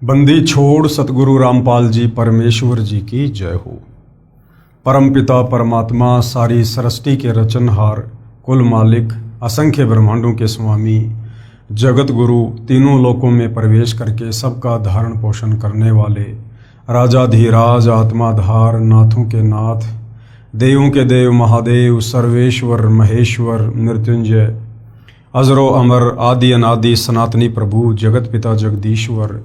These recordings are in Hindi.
बंदी छोड़ सतगुरु रामपाल जी परमेश्वर जी की जय हो। परम पिता परमात्मा सारी सृष्टि के रचनहार, कुल मालिक, असंख्य ब्रह्मांडों के स्वामी, जगत गुरु, तीनों लोकों में प्रवेश करके सबका धारण पोषण करने वाले, राजाधिराज, आत्माधार, नाथों के नाथ, देवों के देव, महादेव, सर्वेश्वर, महेश्वर, मृत्युंजय, अजरो अमर, आदि अनादि, सनातनी प्रभु, जगत पिता जगदीश्वर,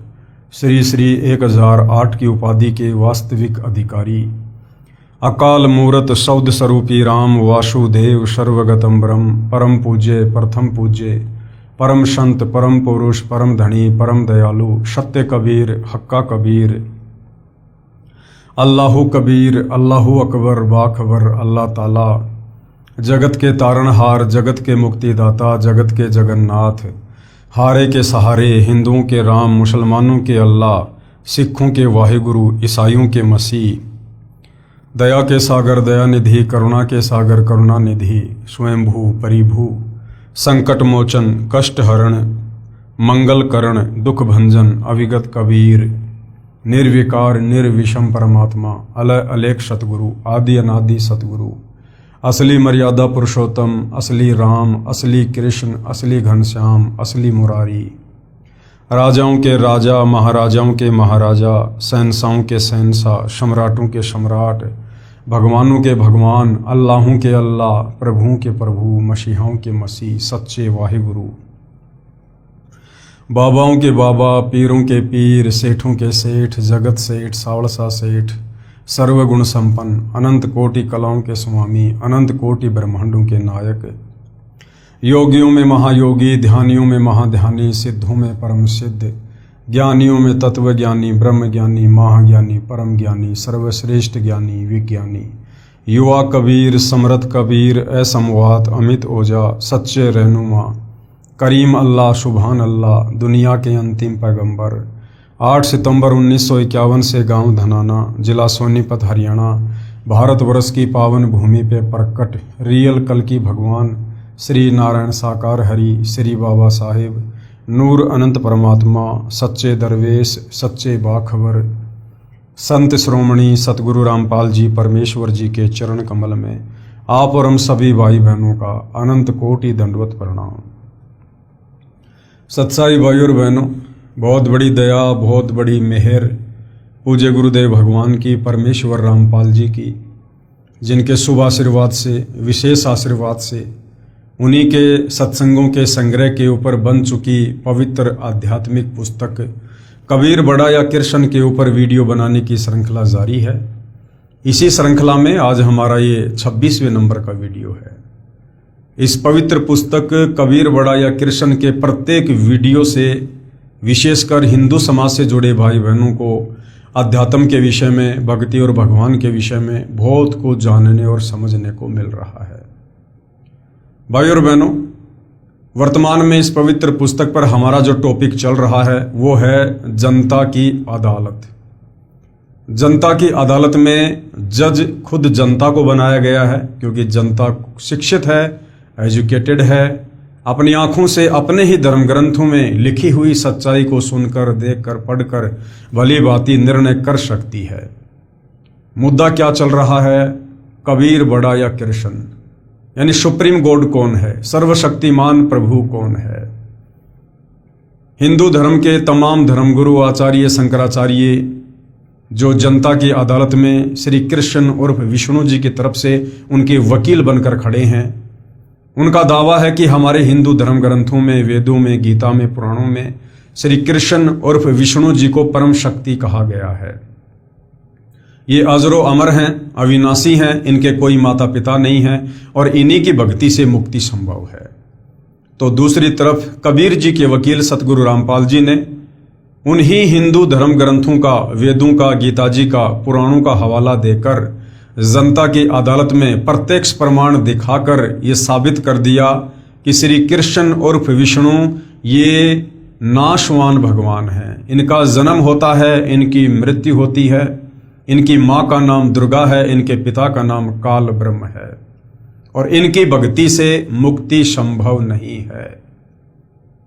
श्री श्री 1008 की उपाधि के वास्तविक अधिकारी, अकाल मूरत शब्द स्वरूपी राम वासुदेव, सर्वगतम ब्रह्म, परम पूज्य, प्रथम पूज्य, परम संत, परम पुरुष, परम धनी, परम दयालु, सत्य कबीर, हक्का कबीर, अल्लाहु कबीर, अल्लाहु अकबर, बाखबर, अल्लाह ताला, जगत के तारणहार, जगत के मुक्तिदाता, जगत के जगन्नाथ, हारे के सहारे, हिंदुओं के राम, मुसलमानों के अल्लाह, सिखों के वाहिगुरु, ईसाइयों के मसीह, दया के सागर दयानिधि, करुणा के सागर करुणानिधि, स्वयंभू परिभू, संकट मोचन, कष्ट हरण, मंगल करण, दुख भंजन, अविगत कबीर, निर्विकार निर्विषम परमात्मा, अलय अलेख सतगुरु, आदि अनादि सतगुरु, असली मर्यादा पुरुषोत्तम, असली राम, असली कृष्ण, असली घनश्याम, असली मुरारी, राजाओं के राजा, महाराजाओं के महाराजा, शहंशाहों के शहंशाह, सम्राटों के सम्राट, भगवानों के भगवान, अल्लाहों के अल्लाह, प्रभुओं के प्रभु, मसीहाओं के मसीह, सच्चे वाहिगुरु, बाबाओं के बाबा, पीरों के पीर, सेठों के सेठ, जगत सेठ, सावड़सा सेठ, सर्वगुण संपन्न, अनंत कोटि कलाओं के स्वामी, अनंत कोटि ब्रह्मांडों के नायक, योगियों में महायोगी, ध्यानियों में महाध्यानी, सिद्धों में परम सिद्ध, ज्ञानियों में तत्व ज्ञानी, ब्रह्म ज्ञानी, महाज्ञानी, परम ज्ञानी, सर्वश्रेष्ठ ज्ञानी, विज्ञानी, युवा कबीर, समरथ कबीर, असमवात, अमित ओझा, सच्चे रहनुमा, करीम अल्लाह, सुभान अल्लाह, दुनिया के अंतिम पैगंबर, 8 सितंबर 1951 से गांव धनाना, जिला सोनीपत, हरियाणा, भारतवर्ष की पावन भूमि पे प्रकट रियल कल की भगवान श्री नारायण साकार हरि, श्री बाबा साहेब, नूर अनंत परमात्मा, सच्चे दरवेश, सच्चे बाखबर, संत श्रोमणी सतगुरु रामपाल जी परमेश्वर जी के चरण कमल में आप और हम सभी भाई बहनों का अनंत कोटि दंडवत प्रणाम। सत्साई भाई और बहनों, बहुत बड़ी दया, बहुत बड़ी मेहर पूज्य गुरुदेव भगवान की, परमेश्वर रामपाल जी की, जिनके शुभ आशीर्वाद से, विशेष आशीर्वाद से, उन्हीं के सत्संगों के संग्रह के ऊपर बन चुकी पवित्र आध्यात्मिक पुस्तक कबीर बड़ा या कृष्ण के ऊपर वीडियो बनाने की श्रृंखला जारी है। इसी श्रृंखला में आज हमारा ये 26वें नंबर का वीडियो है। इस पवित्र पुस्तक कबीर बड़ा या कृष्ण के प्रत्येक वीडियो से विशेषकर हिंदू समाज से जुड़े भाई बहनों को अध्यात्म के विषय में, भक्ति और भगवान के विषय में बहुत कुछ जानने और समझने को मिल रहा है। भाई और बहनों, वर्तमान में इस पवित्र पुस्तक पर हमारा जो टॉपिक चल रहा है वो है जनता की अदालत। जनता की अदालत में जज खुद जनता को बनाया गया है, क्योंकि जनता शिक्षित है, एजुकेटेड है, अपनी आंखों से अपने ही धर्म ग्रंथों में लिखी हुई सच्चाई को सुनकर, देखकर, पढ़कर भली भांति निर्णय कर सकती है। मुद्दा क्या चल रहा है? कबीर बड़ा या कृष्ण, यानी सुप्रीम गॉड कौन है, सर्वशक्तिमान प्रभु कौन है। हिंदू धर्म के तमाम धर्मगुरु आचार्य शंकराचार्य जो जनता की अदालत में श्री कृष्ण उर्फ विष्णु जी की तरफ से उनके वकील बनकर खड़े हैं, उनका दावा है कि हमारे हिंदू धर्म ग्रंथों में, वेदों में, गीता में, पुराणों में श्री कृष्ण उर्फ विष्णु जी को परम शक्ति कहा गया है। ये अजरो अमर हैं, अविनाशी हैं, इनके कोई माता पिता नहीं है और इन्हीं की भक्ति से मुक्ति संभव है। तो दूसरी तरफ कबीर जी के वकील सतगुरु रामपाल जी ने उन्हीं हिंदू धर्म ग्रंथों का, वेदों का, गीता जी का, पुराणों का हवाला देकर जनता की अदालत में प्रत्यक्ष प्रमाण दिखाकर ये साबित कर दिया कि श्री कृष्ण उर्फ विष्णु ये नाशवान भगवान हैं। इनका जन्म होता है, इनकी मृत्यु होती है, इनकी माँ का नाम दुर्गा है, इनके पिता का नाम काल ब्रह्म है और इनकी भक्ति से मुक्ति संभव नहीं है।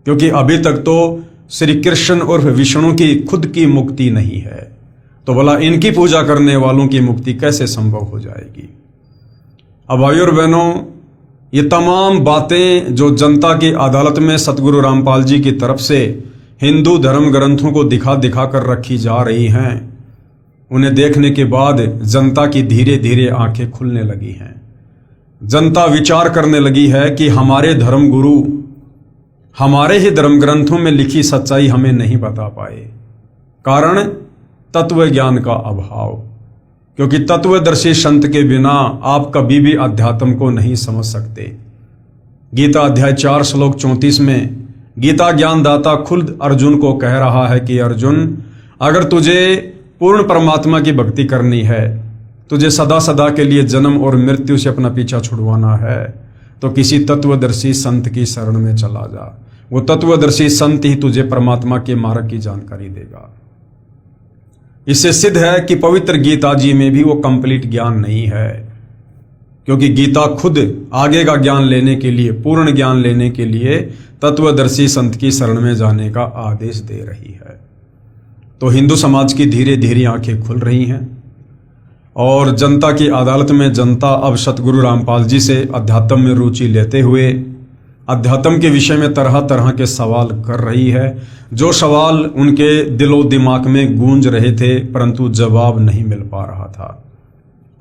क्योंकि अभी तक तो श्री कृष्ण उर्फ विष्णु की खुद की मुक्ति नहीं है, तो भला इनकी पूजा करने वालों की मुक्ति कैसे संभव हो जाएगी। अब भाइयों और बहनों, ये तमाम बातें जो जनता की अदालत में सतगुरु रामपाल जी की तरफ से हिंदू धर्म ग्रंथों को दिखा दिखा कर रखी जा रही हैं, उन्हें देखने के बाद जनता की धीरे धीरे आंखें खुलने लगी हैं। जनता विचार करने लगी है कि हमारे धर्म गुरु हमारे ही धर्म ग्रंथों में लिखी सच्चाई हमें नहीं बता पाए। कारण तत्व ज्ञान का अभाव, क्योंकि तत्वदर्शी संत के बिना आप कभी भी अध्यात्म को नहीं समझ सकते। गीता अध्याय 4 श्लोक 34 में गीता ज्ञानदाता खुद अर्जुन को कह रहा है कि अर्जुन, अगर तुझे पूर्ण परमात्मा की भक्ति करनी है, तुझे सदा सदा के लिए जन्म और मृत्यु से अपना पीछा छुड़वाना है, तो किसी तत्वदर्शी संत की शरण में चला जा। वो तत्वदर्शी संत ही तुझे परमात्मा के मार्ग की जानकारी देगा। इससे सिद्ध है कि पवित्र गीता जी में भी वो कंप्लीट ज्ञान नहीं है, क्योंकि गीता खुद आगे का ज्ञान लेने के लिए, पूर्ण ज्ञान लेने के लिए तत्वदर्शी संत की शरण में जाने का आदेश दे रही है। तो हिंदू समाज की धीरे धीरे आंखें खुल रही हैं और जनता की अदालत में जनता अब सतगुरु रामपाल जी से अध्यात्म में रुचि लेते हुए अध्यात्म के विषय में तरह तरह के सवाल कर रही है। जो सवाल उनके दिलो दिमाग में गूंज रहे थे, परंतु जवाब नहीं मिल पा रहा था,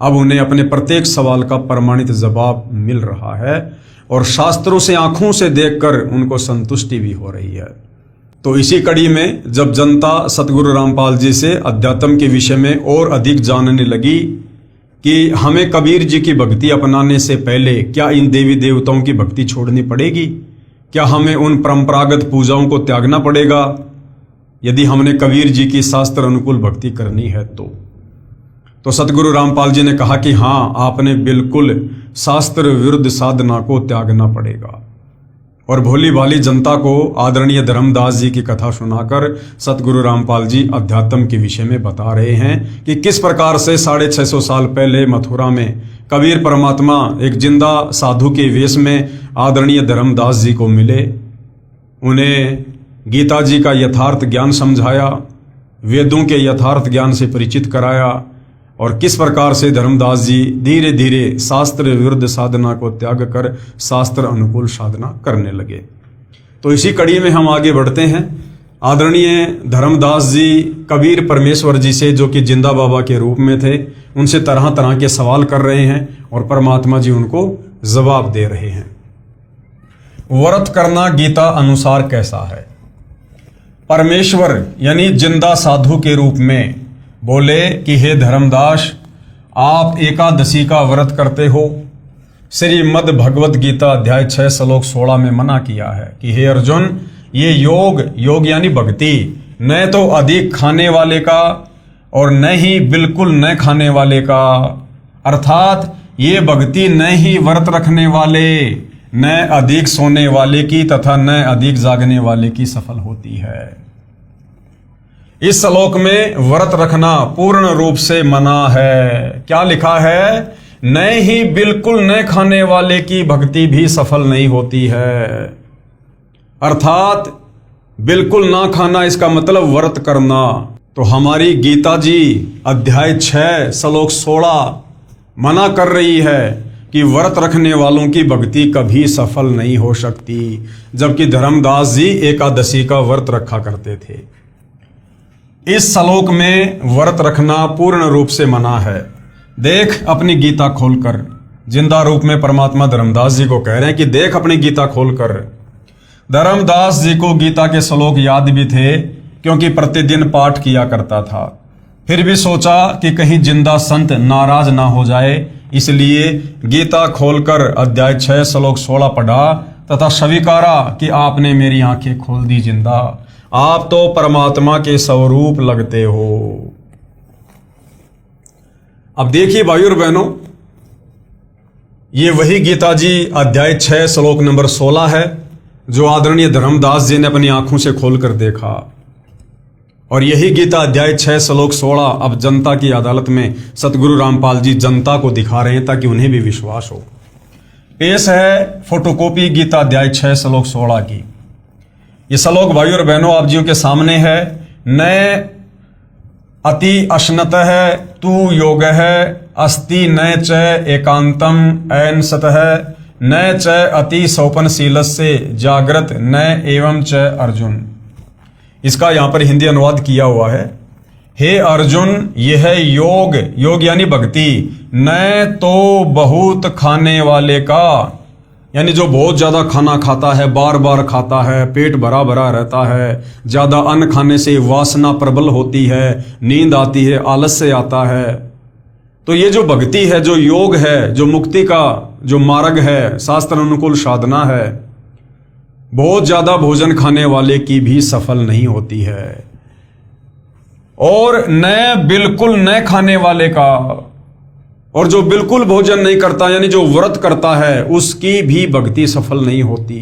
अब उन्हें अपने प्रत्येक सवाल का प्रमाणित जवाब मिल रहा है और शास्त्रों से आंखों से देखकर उनको संतुष्टि भी हो रही है। तो इसी कड़ी में जब जनता सतगुरु रामपाल जी से अध्यात्म के विषय में और अधिक जानने लगी कि हमें कबीर जी की भक्ति अपनाने से पहले क्या इन देवी देवताओं की भक्ति छोड़नी पड़ेगी, क्या हमें उन परंपरागत पूजाओं को त्यागना पड़ेगा यदि हमने कबीर जी की शास्त्र अनुकूल भक्ति करनी है। तो सतगुरु रामपाल जी ने कहा कि हाँ, आपने बिल्कुल शास्त्र विरुद्ध साधना को त्यागना पड़ेगा। और भोली भाली जनता को आदरणीय धर्मदास जी की कथा सुनाकर सतगुरु रामपाल जी अध्यात्म के विषय में बता रहे हैं कि किस प्रकार से 650 साल पहले मथुरा में कबीर परमात्मा एक जिंदा साधु के वेश में आदरणीय धर्मदास जी को मिले, उन्हें गीता जी का यथार्थ ज्ञान समझाया, वेदों के यथार्थ ज्ञान से परिचित कराया और किस प्रकार से धर्मदास जी धीरे धीरे शास्त्र विरुद्ध साधना को त्याग कर शास्त्र अनुकूल साधना करने लगे। तो इसी कड़ी में हम आगे बढ़ते हैं। आदरणीय धर्मदास जी कबीर परमेश्वर जी से, जो कि जिंदा बाबा के रूप में थे, उनसे तरह तरह के सवाल कर रहे हैं और परमात्मा जी उनको जवाब दे रहे हैं। व्रत करना गीता अनुसार कैसा है? परमेश्वर यानी जिंदा साधु के रूप में बोले कि हे धर्मदास, आप एकादशी का व्रत करते हो। श्रीमद् भगवत गीता अध्याय 6 श्लोक 16 में मना किया है कि हे अर्जुन, ये योग यानी भक्ति न तो अधिक खाने वाले का और न ही बिल्कुल न खाने वाले का, अर्थात ये भक्ति न ही व्रत रखने वाले, न अधिक सोने वाले की तथा न अधिक जागने वाले की सफल होती है। इस श्लोक में व्रत रखना पूर्ण रूप से मना है। क्या लिखा है? न ही बिल्कुल न खाने वाले की भक्ति भी सफल नहीं होती है। अर्थात बिल्कुल ना खाना, इसका मतलब व्रत करना। तो हमारी गीता जी अध्याय 6 श्लोक 16 मना कर रही है कि व्रत रखने वालों की भक्ति कभी सफल नहीं हो सकती, जबकि धर्मदास जी एकादशी का व्रत रखा करते थे। इस श्लोक में व्रत रखना पूर्ण रूप से मना है। देख अपनी गीता खोलकर, जिंदा रूप में परमात्मा धर्मदास जी को कह रहे हैं कि देख अपनी गीता खोलकर। धर्मदास जी को गीता के श्लोक याद भी थे, क्योंकि प्रतिदिन पाठ किया करता था। फिर भी सोचा कि कहीं जिंदा संत नाराज ना हो जाए, इसलिए गीता खोलकर अध्याय 6 श्लोक 16 पढ़ा तथा स्वीकारा कि आपने मेरी आंखें खोल दी जिंदा, आप तो परमात्मा के स्वरूप लगते हो। अब देखिए भाइयों और बहनों, ये वही गीता जी अध्याय 6 श्लोक नंबर 16 है जो आदरणीय धर्मदास जी ने अपनी आंखों से खोलकर देखा। और यही गीता अध्याय 6 श्लोक 16 अब जनता की अदालत में सतगुरु रामपाल जी जनता को दिखा रहे हैं ताकि उन्हें भी विश्वास हो। पेश है फोटोकॉपी गीता अध्याय 6 श्लोक 16 की। ये श्लोक भाइयों और बहनों आप जियों के सामने है। न अति अश्नत है तू योग है अस्ति न च एकांतम ऐन सतः न च अति सौपनशीलस्य जागृत न एवं च अर्जुन। इसका यहां पर हिंदी अनुवाद किया हुआ है। हे अर्जुन, यह योग, योग यानी भक्ति, न तो बहुत खाने वाले का, यानी जो बहुत ज्यादा खाना खाता है, बार बार खाता है, पेट भरा भरा रहता है, ज्यादा अन्न खाने से वासना प्रबल होती है, नींद आती है, आलस्य आता है। तो ये जो भक्ति है, जो योग है, जो मुक्ति का जो मार्ग है, शास्त्र अनुकूल साधना है, बहुत ज्यादा भोजन खाने वाले की भी सफल नहीं होती है। और न बिल्कुल न खाने वाले का, और जो बिल्कुल भोजन नहीं करता यानी जो व्रत करता है, उसकी भी भक्ति सफल नहीं होती।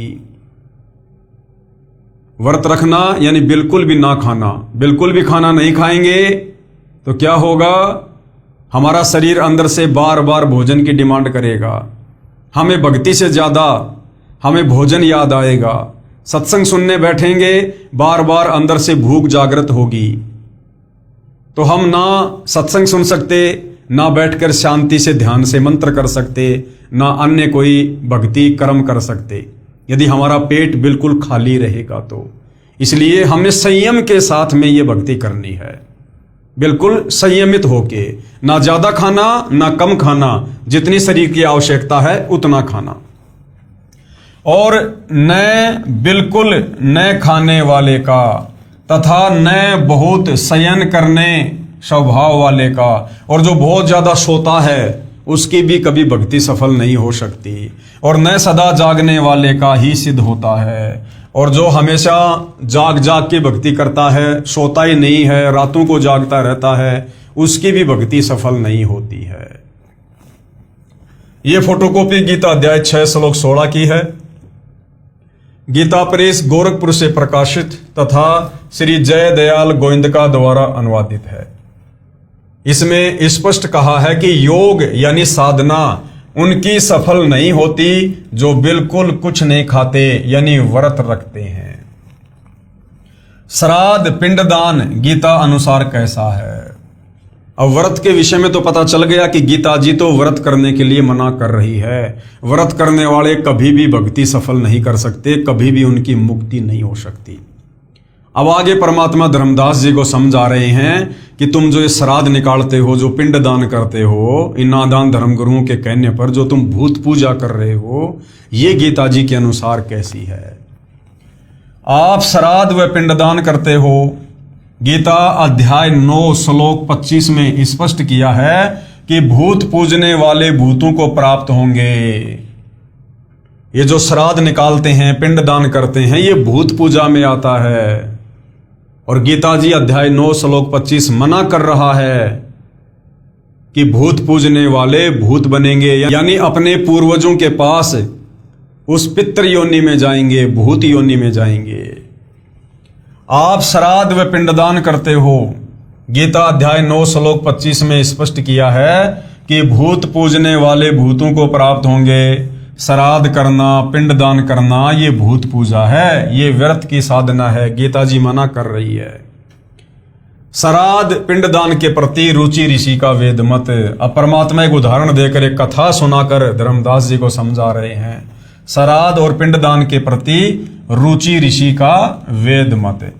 व्रत रखना यानी बिल्कुल भी ना खाना, बिल्कुल भी खाना नहीं खाएंगे तो क्या होगा, हमारा शरीर अंदर से बार बार भोजन की डिमांड करेगा। हमें भक्ति से ज्यादा हमें भोजन याद आएगा। सत्संग सुनने बैठेंगे, बार बार अंदर से भूख जागृत होगी, तो हम ना सत्संग सुन सकते, ना बैठकर शांति से ध्यान से मंत्र कर सकते, ना अन्य कोई भक्ति कर्म कर सकते, यदि हमारा पेट बिल्कुल खाली रहेगा तो। इसलिए हमें संयम के साथ में ये भक्ति करनी है, बिल्कुल संयमित होके, ना ज्यादा खाना ना कम खाना, जितनी शरीर की आवश्यकता है उतना खाना। और न बिल्कुल न खाने वाले का तथा न बहुत शयन करने स्वभाव वाले का, और जो बहुत ज्यादा सोता है उसकी भी कभी भक्ति सफल नहीं हो सकती। और न सदा जागने वाले का ही सिद्ध होता है, और जो हमेशा जाग जाग के भक्ति करता है, सोता ही नहीं है, रातों को जागता रहता है, उसकी भी भक्ति सफल नहीं होती है। ये फोटोकॉपी गीता अध्याय 6 श्लोक 16 की है। गीता प्रेस गोरखपुर से प्रकाशित तथा श्री जय दयाल गोविंदका द्वारा अनुवादित है। इसमें स्पष्ट कहा है कि योग यानी साधना उनकी सफल नहीं होती जो बिल्कुल कुछ नहीं खाते यानी व्रत रखते हैं। श्राद्ध पिंडदान गीता अनुसार कैसा है? अब व्रत के विषय में तो पता चल गया कि गीता जी तो व्रत करने के लिए मना कर रही है। व्रत करने वाले कभी भी भक्ति सफल नहीं कर सकते, कभी भी उनकी मुक्ति नहीं हो सकती। अब आगे परमात्मा धर्मदास जी को समझा रहे हैं कि तुम जो ये श्राद्ध निकालते हो, जो पिंड दान करते हो, इन नादान धर्म गुरुओं के कहने पर जो तुम भूत पूजा कर रहे हो, ये गीता जी के अनुसार कैसी है? आप श्राद्ध व पिंडदान करते हो, गीता अध्याय 9 श्लोक 25 में स्पष्ट किया है कि भूत पूजने वाले भूतों को प्राप्त होंगे। ये जो श्राद्ध निकालते हैं, पिंड दान करते हैं, ये भूत पूजा में आता है। और गीता जी अध्याय 9 श्लोक 25 मना कर रहा है कि भूत पूजने वाले भूत बनेंगे, यानी अपने पूर्वजों के पास उस पितृ योनि में जाएंगे, भूत योनि में जाएंगे। आप श्राद्ध व पिंडदान करते हो, गीता अध्याय 9 श्लोक 25 में स्पष्ट किया है कि भूत पूजने वाले भूतों को प्राप्त होंगे। श्राद्ध करना, पिंडदान करना, ये भूत पूजा है, ये व्यर्थ की साधना है, गीता जी मना कर रही है। श्राद्ध पिंडदान के प्रति रुचि ऋषि का वेद मत। अब परमात्मा एक उदाहरण देकर, एक कथा सुनाकर धर्मदास जी को समझा रहे हैं। श्राद्ध और पिंडदान के प्रति रुचि ऋषि का वेद मत।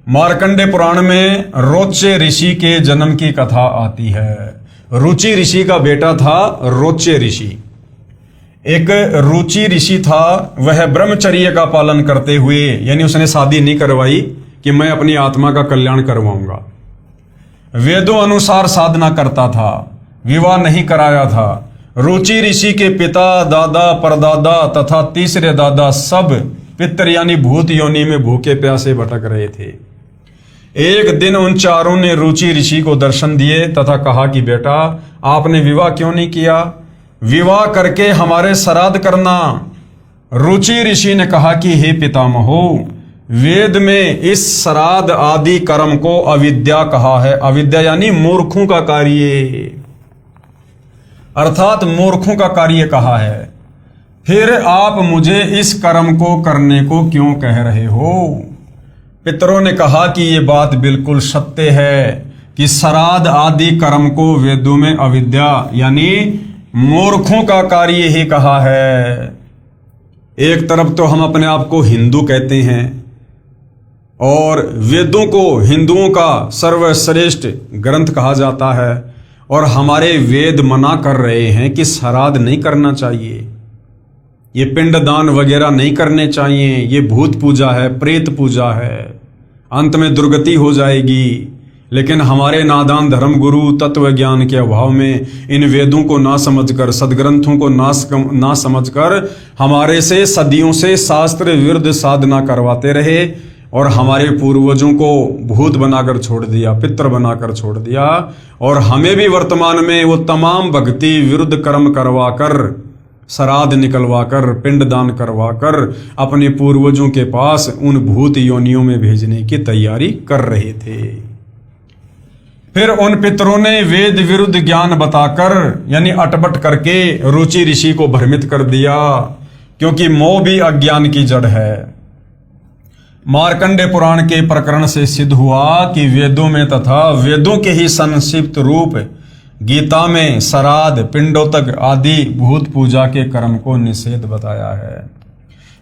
मार्कंडे पुराण में रोच्य ऋषि के जन्म की कथा आती है। रुचि ऋषि का बेटा था रोच्य ऋषि। एक रुचि ऋषि था, वह ब्रह्मचर्य का पालन करते हुए, यानी उसने शादी नहीं करवाई कि मैं अपनी आत्मा का कल्याण करवाऊंगा, वेदों अनुसार साधना करता था, विवाह नहीं कराया था। रुचि ऋषि के पिता, दादा, परदादा तथा तीसरे दादा सब पितर यानी भूत योनि में भूखे प्यासे भटक रहे थे। एक दिन उन चारों ने रुचि ऋषि को दर्शन दिए तथा कहा कि बेटा, आपने विवाह क्यों नहीं किया? विवाह करके हमारे श्राद्ध करना। रुचि ऋषि ने कहा कि हे पितामहो, वेद में इस श्राद्ध आदि कर्म को अविद्या कहा है। अविद्या यानी मूर्खों का कार्य, अर्थात मूर्खों का कार्य कहा है। फिर आप मुझे इस कर्म को करने को क्यों कह रहे हो? पितरों ने कहा कि ये बात बिल्कुल सत्य है कि श्राद्ध आदि कर्म को वेदों में अविद्या यानी मूर्खों का कार्य ही कहा है। एक तरफ तो हम अपने आप को हिंदू कहते हैं और वेदों को हिंदुओं का सर्वश्रेष्ठ ग्रंथ कहा जाता है, और हमारे वेद मना कर रहे हैं कि श्राद्ध नहीं करना चाहिए, ये पिंडदान वगैरह नहीं करने चाहिए, ये भूत पूजा है, प्रेत पूजा है, अंत में दुर्गति हो जाएगी। लेकिन हमारे नादान धर्म गुरु तत्व ज्ञान के अभाव में इन वेदों को ना समझकर, सदग्रंथों को ना समझकर हमारे से सदियों से शास्त्र विरुद्ध साधना करवाते रहे और हमारे पूर्वजों को भूत बनाकर छोड़ दिया, पितर बनाकर छोड़ दिया, और हमें भी वर्तमान में वो तमाम भक्ति विरुद्ध कर्म करवाकर, श्राद्ध निकलवाकर, पिंडदान करवाकर अपने पूर्वजों के पास उन भूत योनियों में भेजने की तैयारी कर रहे थे। फिर उन पितरों ने वेद विरुद्ध ज्ञान बताकर यानी अटपट करके रुचि ऋषि को भ्रमित कर दिया, क्योंकि मोह भी अज्ञान की जड़ है। मार्कंडे पुराण के प्रकरण से सिद्ध हुआ कि वेदों में तथा वेदों के ही संक्षिप्त रूप गीता में श्राद्ध, पिंडोतक आदि भूत पूजा के कर्म को निषेध बताया है,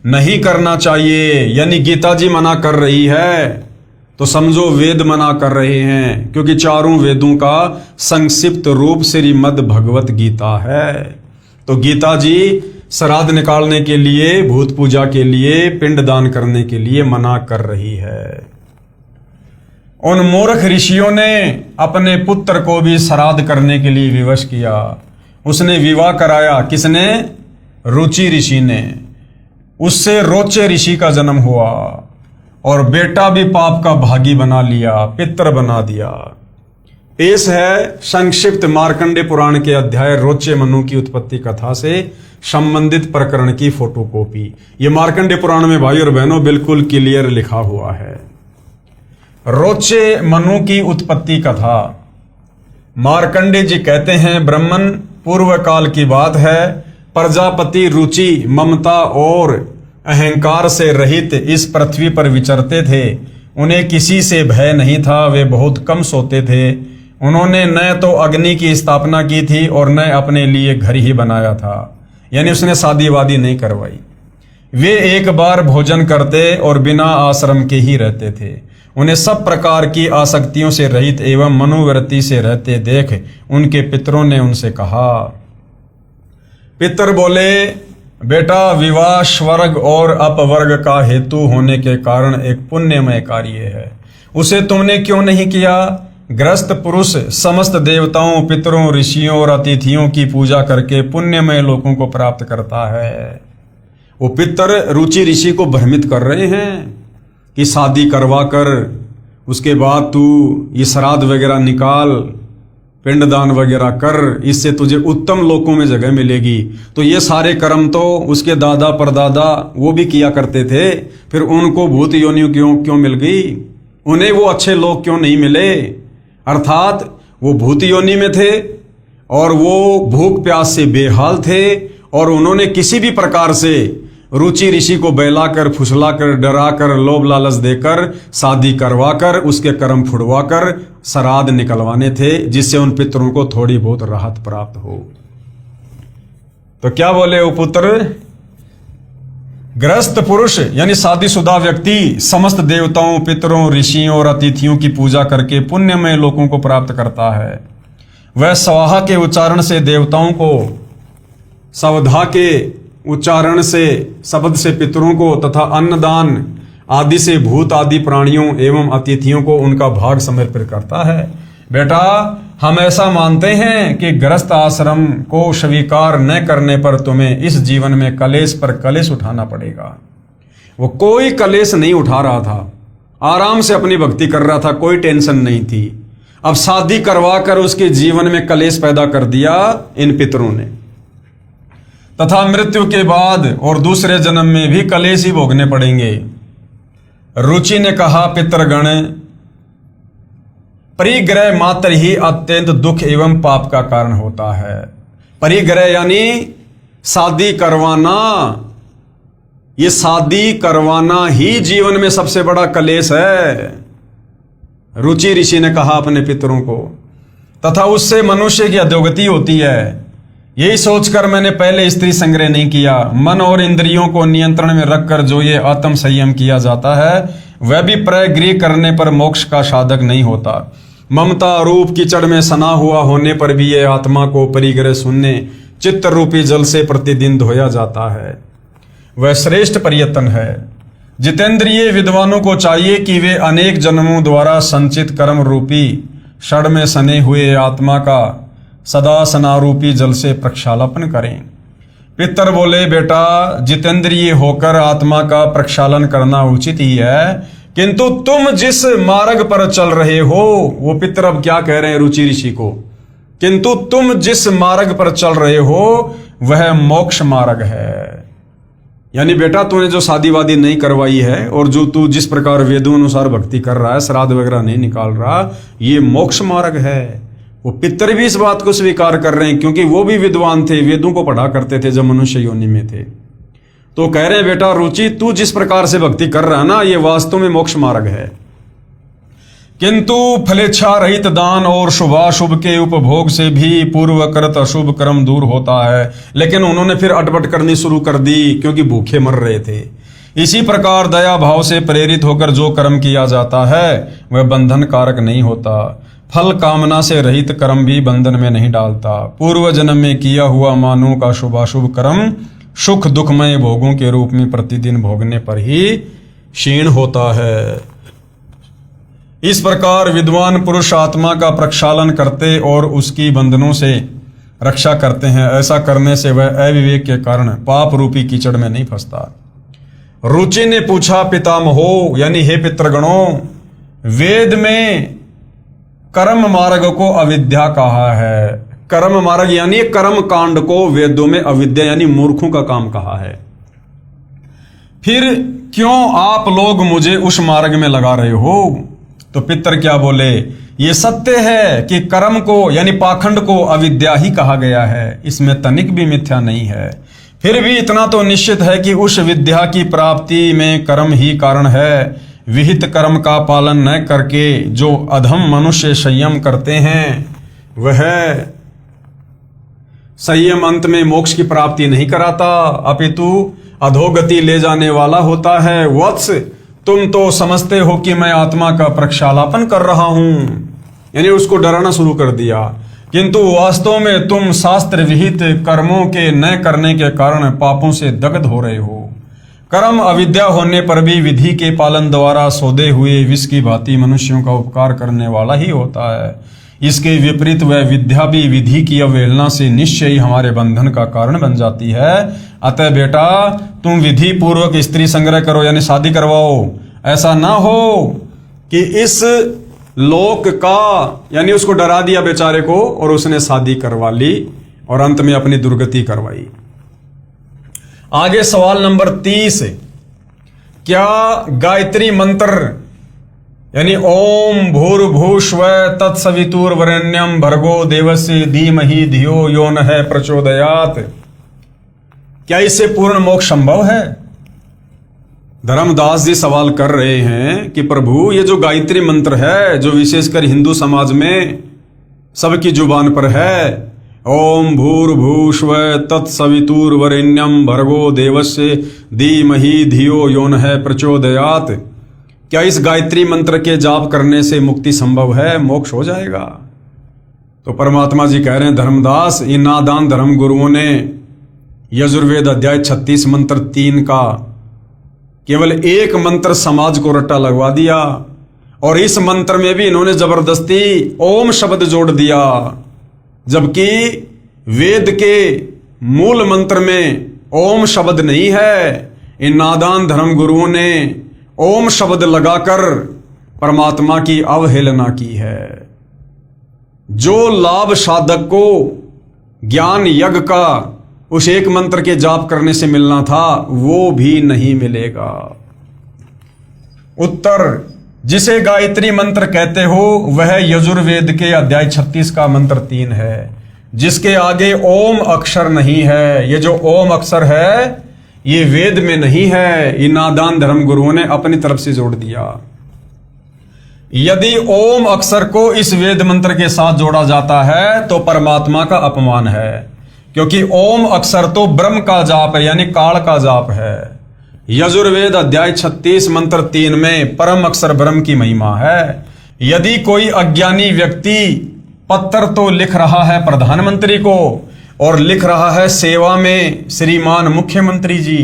नहीं करना चाहिए। यानी गीता जी मना कर रही है तो समझो वेद मना कर रहे हैं, क्योंकि चारों वेदों का संक्षिप्त रूप श्रीमद् भगवत गीता है। तो गीता जी श्राद्ध निकालने के लिए, भूत पूजा के लिए, पिंडदान करने के लिए मना कर रही है। उन मूर्ख ऋषियों ने अपने पुत्र को भी श्राद्ध करने के लिए विवश किया। उसने विवाह कराया, किसने? रुचि ऋषि ने। उससे रोचे ऋषि का जन्म हुआ और बेटा भी पाप का भागी बना लिया, पितर बना दिया। पेश है संक्षिप्त मार्कंडे पुराण के अध्याय रोचे मनु की उत्पत्ति कथा से संबंधित प्रकरण की फोटोकॉपी। ये मार्कंडे पुराण में भाई और बहनों बिल्कुल क्लियर लिखा हुआ है। रोचे मनु की उत्पत्ति कथा। मार्कंडे जी कहते हैं, ब्राह्मण पूर्व काल की बात है, प्रजापति रुचि, ममता और अहंकार से रहित इस पृथ्वी पर विचरते थे। उन्हें किसी से भय नहीं था, वे बहुत कम सोते थे। उन्होंने न तो अग्नि की स्थापना की थी और न अपने लिए घर ही बनाया था, यानी उसने शादी वादी नहीं करवाई। वे एक बार भोजन करते और बिना आश्रम के ही रहते थे। उन्हें सब प्रकार की आसक्तियों से रहित एवं मनोवृत्ति से रहते देख उनके पितरों ने उनसे कहा। पितर बोले, बेटा, विवाह स्वर्ग और अपवर्ग का हेतु होने के कारण एक पुण्यमय कार्य है, उसे तुमने क्यों नहीं किया? गृहस्थ पुरुष समस्त देवताओं, पितरों, ऋषियों और अतिथियों की पूजा करके पुण्यमय लोगों को प्राप्त करता है। वो पितर रुचि ऋषि को भ्रमित कर रहे हैं कि शादी करवा कर उसके बाद तू ये श्राद्ध वगैरह निकाल, पिंडदान वगैरह कर, इससे तुझे उत्तम लोकों में जगह मिलेगी। तो ये सारे कर्म तो उसके दादा परदादा वो भी किया करते थे, फिर उनको भूत योनियों क्यों मिल गई? उन्हें वो अच्छे लोग क्यों नहीं मिले? अर्थात वो भूत योनि में थे और वो भूख प्यास से बेहाल थे, और उन्होंने किसी भी प्रकार से रुचि ऋषि को बहलाकर, फुसलाकर, डराकर, लोभ लालच देकर, शादी करवाकर, उसके कर्म फुड़वाकर श्राद्ध निकलवाने थे, जिससे उन पितरों को थोड़ी बहुत राहत प्राप्त हो। तो क्या बोले वो पुत्र? गृहस्थ पुरुष यानी शादीशुदा व्यक्ति समस्त देवताओं, पितरों, ऋषियों और अतिथियों की पूजा करके पुण्यमय लोगों को प्राप्त करता है। वह स्वाहा के उच्चारण से देवताओं को, सवधा के उच्चारण से, शब्द से पितरों को तथा अन्नदान आदि से भूत आदि प्राणियों एवं अतिथियों को उनका भाग समर्पित करता है। बेटा, हम ऐसा मानते हैं कि गृहस्थ आश्रम को स्वीकार न करने पर तुम्हें इस जीवन में कलेश पर कलेश उठाना पड़ेगा। वो कोई कलेश नहीं उठा रहा था, आराम से अपनी भक्ति कर रहा था, कोई टेंशन नहीं थी। अब शादी करवा कर उसके जीवन में कलेश पैदा कर दिया इन पितरों ने, तथा मृत्यु के बाद और दूसरे जन्म में भी कलेश ही भोगने पड़ेंगे। रुचि ने कहा, पितरगण, परिग्रह मात्र ही अत्यंत दुख एवं पाप का कारण होता है। परिग्रह यानी शादी करवाना, ये शादी करवाना ही जीवन में सबसे बड़ा कलेश है। रुचि ऋषि ने कहा अपने पितरों को, तथा उससे मनुष्य की अधोगति होती है। यही सोचकर मैंने पहले स्त्री संग्रह नहीं किया। मन और इंद्रियों को नियंत्रण में रखकर जो ये आत्म संयम किया जाता है वह भी प्रगृह करने पर मोक्ष का साधक नहीं होता। ममता रूप कीचड़ में सना हुआ होने पर भी ये आत्मा को परिग्रह शून्य चित्त रूपी जल से प्रतिदिन धोया जाता है। वह श्रेष्ठ प्रयत्न है। जितेंद्रिय विद्वानों को चाहिए कि वे अनेक जन्मों द्वारा संचित कर्म रूपी षड में सने हुए आत्मा का सदा सनारूपी जल से प्रक्षालन करें। पितर बोले, बेटा जितेंद्रिय होकर आत्मा का प्रक्षालन करना उचित ही है, किंतु तुम जिस मार्ग पर चल रहे हो, वो पितर अब क्या कह रहे हैं रुचि ऋषि को, किंतु तुम जिस मार्ग पर चल रहे हो वह मोक्ष मार्ग है। यानी बेटा तूने जो शादी वादी नहीं करवाई है और जो तू जिस प्रकार वेदों अनुसार भक्ति कर रहा है, श्राद्ध वगैरह नहीं निकाल रहा, ये मोक्ष मार्ग है। वो पितर भी इस बात को स्वीकार कर रहे हैं, क्योंकि वो भी विद्वान थे, वेदों को पढ़ा करते थे जब मनुष्य योनि में थे। तो कह रहे हैं बेटा रुचि, तू जिस प्रकार से भक्ति कर रहा है ना, ये वास्तव में मोक्ष मार्ग है। किंतु फलेच्छा रहित दान और शुभाशुभ के उपभोग से भी पूर्वकृत अशुभ कर्म दूर होता है। लेकिन उन्होंने फिर अटपट करनी शुरू कर दी, क्योंकि भूखे मर रहे थे। इसी प्रकार दया भाव से प्रेरित होकर जो कर्म किया जाता है वह बंधन कारक नहीं होता। फल कामना से रहित कर्म भी बंधन में नहीं डालता। पूर्व जन्म में किया हुआ मानव का शुभाशुभ कर्म सुख दुखमय भोगों के रूप में प्रतिदिन भोगने पर ही क्षीण होता है। इस प्रकार विद्वान पुरुष आत्मा का प्रक्षालन करते और उसकी बंधनों से रक्षा करते हैं। ऐसा करने से वह अविवेक के कारण पाप रूपी कीचड़ में नहीं फंसता। रुचि ने पूछा, पितामहो यानी हे पितृगणों, वेद में कर्म मार्ग को अविद्या कहा है। कर्म मार्ग यानी कर्म कांड को वेदों में अविद्या यानी मूर्खों का काम कहा है। फिर क्यों आप लोग मुझे उस मार्ग में लगा रहे हो? तो पितर क्या बोले, ये सत्य है कि कर्म को यानी पाखंड को अविद्या ही कहा गया है, इसमें तनिक भी मिथ्या नहीं है। फिर भी इतना तो निश्चित है कि उस विद्या की प्राप्ति में कर्म ही कारण है। विहित कर्म का पालन न करके जो अधम मनुष्य संयम करते हैं वह संयम अंत में मोक्ष की प्राप्ति नहीं कराता, अपितु अधोगति ले जाने वाला होता है। वत्स, तुम तो समझते हो कि मैं आत्मा का प्रक्षालन कर रहा हूं, यानी उसको डराना शुरू कर दिया, किंतु वास्तव में तुम शास्त्र विहित कर्मों के न करने के कारण पापों से दग्ध हो रहे हो। कर्म अविद्या होने पर भी विधि के पालन द्वारा सौदे हुए विष की भांति मनुष्यों का उपकार करने वाला ही होता है। इसके विपरीत वह विद्या भी विधि की अवहेलना से निश्चय ही हमारे बंधन का कारण बन जाती है। अतः बेटा तुम विधि पूर्वक स्त्री संग्रह करो यानी शादी करवाओ। ऐसा ना हो कि इस लोक का, यानी उसको डरा दिया बेचारे को और उसने शादी करवा ली और अंत में अपनी दुर्गति करवाई। आगे सवाल नंबर 30, क्या गायत्री मंत्र यानी ओम भूर्भुवस्सुवः तत्सवितुर्वरेण्यं भर्गो देवस्य धीमहि धियो यो नः प्रचोदयात्, क्या इससे पूर्ण मोक्ष संभव है? धर्मदास जी सवाल कर रहे हैं कि प्रभु ये जो गायत्री मंत्र है, जो विशेषकर हिंदू समाज में सबकी जुबान पर है, ओम भूर्भुवस्सुवः तत्सवितुर्वरेण्यं भर्गो देवस्य धीमहि धियो यो नः प्रचोदयात्, क्या इस गायत्री मंत्र के जाप करने से मुक्ति संभव है, मोक्ष हो जाएगा? तो परमात्मा जी कह रहे हैं, धर्मदास, इन नादान धर्म गुरुओं ने यजुर्वेद अध्याय 36 मंत्र 3 का केवल एक मंत्र समाज को रट्टा लगवा दिया और इस मंत्र में भी इन्होंने जबरदस्ती ओम शब्द जोड़ दिया, जबकि वेद के मूल मंत्र में ओम शब्द नहीं है। इन नादान धर्म गुरुओं ने ओम शब्द लगाकर परमात्मा की अवहेलना की है। जो लाभ साधक को ज्ञान यज्ञ का उस एक मंत्र के जाप करने से मिलना था वो भी नहीं मिलेगा। उत्तर, जिसे गायत्री मंत्र कहते हो वह यजुर्वेद के अध्याय 36 का मंत्र 3 है। जिसके आगे ओम अक्षर नहीं है। ये जो ओम अक्षर है ये वेद में नहीं है, ये नादान धर्म गुरुओं ने अपनी तरफ से जोड़ दिया। यदि ओम अक्षर को इस वेद मंत्र के साथ जोड़ा जाता है तो परमात्मा का अपमान है, क्योंकि ओम अक्षर तो ब्रह्म का जाप है, यानी काल का जाप है। यजुर्वेद अध्याय 36 मंत्र 3 में परम अक्षर ब्रह्म की महिमा है। यदि कोई अज्ञानी व्यक्ति पत्र तो लिख रहा है प्रधानमंत्री को और लिख रहा है सेवा में श्रीमान मुख्यमंत्री जी,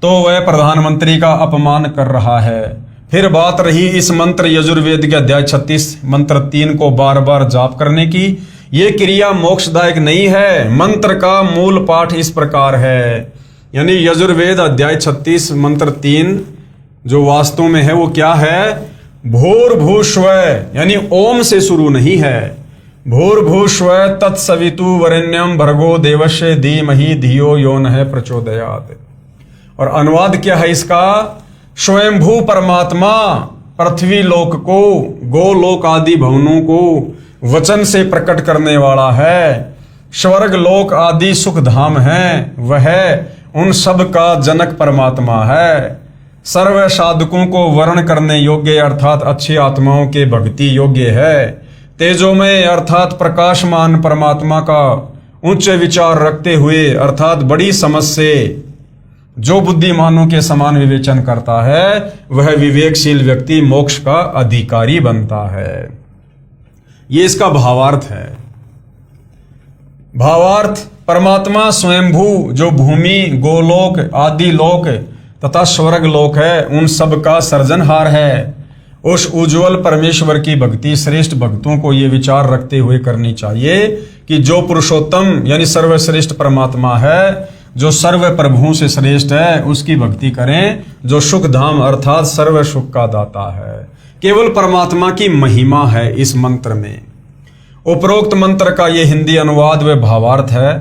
तो वह प्रधानमंत्री का अपमान कर रहा है। फिर बात रही इस मंत्र यजुर्वेद के अध्याय 36 मंत्र 3 को बार बार जाप करने की, ये क्रिया मोक्षदायक नहीं है। मंत्र का मूल पाठ इस प्रकार है, यानी यजुर्वेद अध्याय 36 मंत्र 3 जो वास्तव में है वो क्या है? भूर्भुस्व, यानी ओम से शुरू नहीं है। भूर्भुस्व तत्सवितु वरेण्यम भर्गो देवस्य धीमहि धियो यो नः प्रचोदयात्। और अनुवाद क्या है इसका? स्वयंभू परमात्मा पृथ्वी लोक को, गोलोक आदि भवनों को वचन से प्रकट करने वाला है। स्वर्ग लोक आदि सुख धाम है, वह उन सब का जनक परमात्मा है। सर्व साधकों को वर्ण करने योग्य अर्थात अच्छी आत्माओं के भक्ति योग्य है। तेजोमय अर्थात प्रकाशमान परमात्मा का उच्च विचार रखते हुए अर्थात बड़ी समझ से जो बुद्धिमानों के समान विवेचन करता है, वह विवेकशील व्यक्ति मोक्ष का अधिकारी बनता है। ये इसका भावार्थ है। भावार्थ, परमात्मा स्वयंभू जो भूमि, गोलोक, आदि लोक तथा स्वर्ग लोक है, उन सब का सर्जनहार है। उस उज्जवल परमेश्वर की भक्ति श्रेष्ठ भक्तों को ये विचार रखते हुए करनी चाहिए कि जो पुरुषोत्तम यानी सर्वश्रेष्ठ परमात्मा है, जो सर्व प्रभुओं से श्रेष्ठ है, उसकी भक्ति करें, जो सुख धाम अर्थात सर्व सुख का दाता है। केवल परमात्मा की महिमा है इस मंत्र में। उपरोक्त मंत्र का ये हिंदी अनुवाद व भावार्थ है।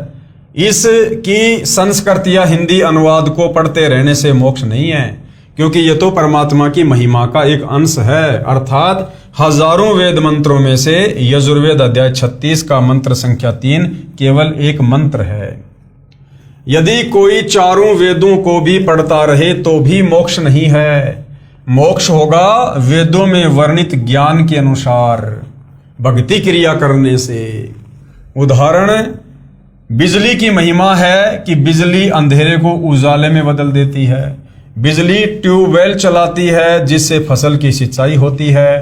इसकी संस्कृत या हिंदी अनुवाद को पढ़ते रहने से मोक्ष नहीं है, क्योंकि ये तो परमात्मा की महिमा का एक अंश है। अर्थात हजारों वेद मंत्रों में से यजुर्वेद अध्याय 36 का मंत्र संख्या 3 केवल एक मंत्र है। यदि कोई चारों वेदों को भी पढ़ता रहे तो भी मोक्ष नहीं है। मोक्ष होगा वेदों में वर्णित ज्ञान के अनुसार भक्ति क्रिया करने से। उदाहरण, बिजली की महिमा है कि बिजली अंधेरे को उजाले में बदल देती है। बिजली ट्यूबवेल चलाती है जिससे फसल की सिंचाई होती है।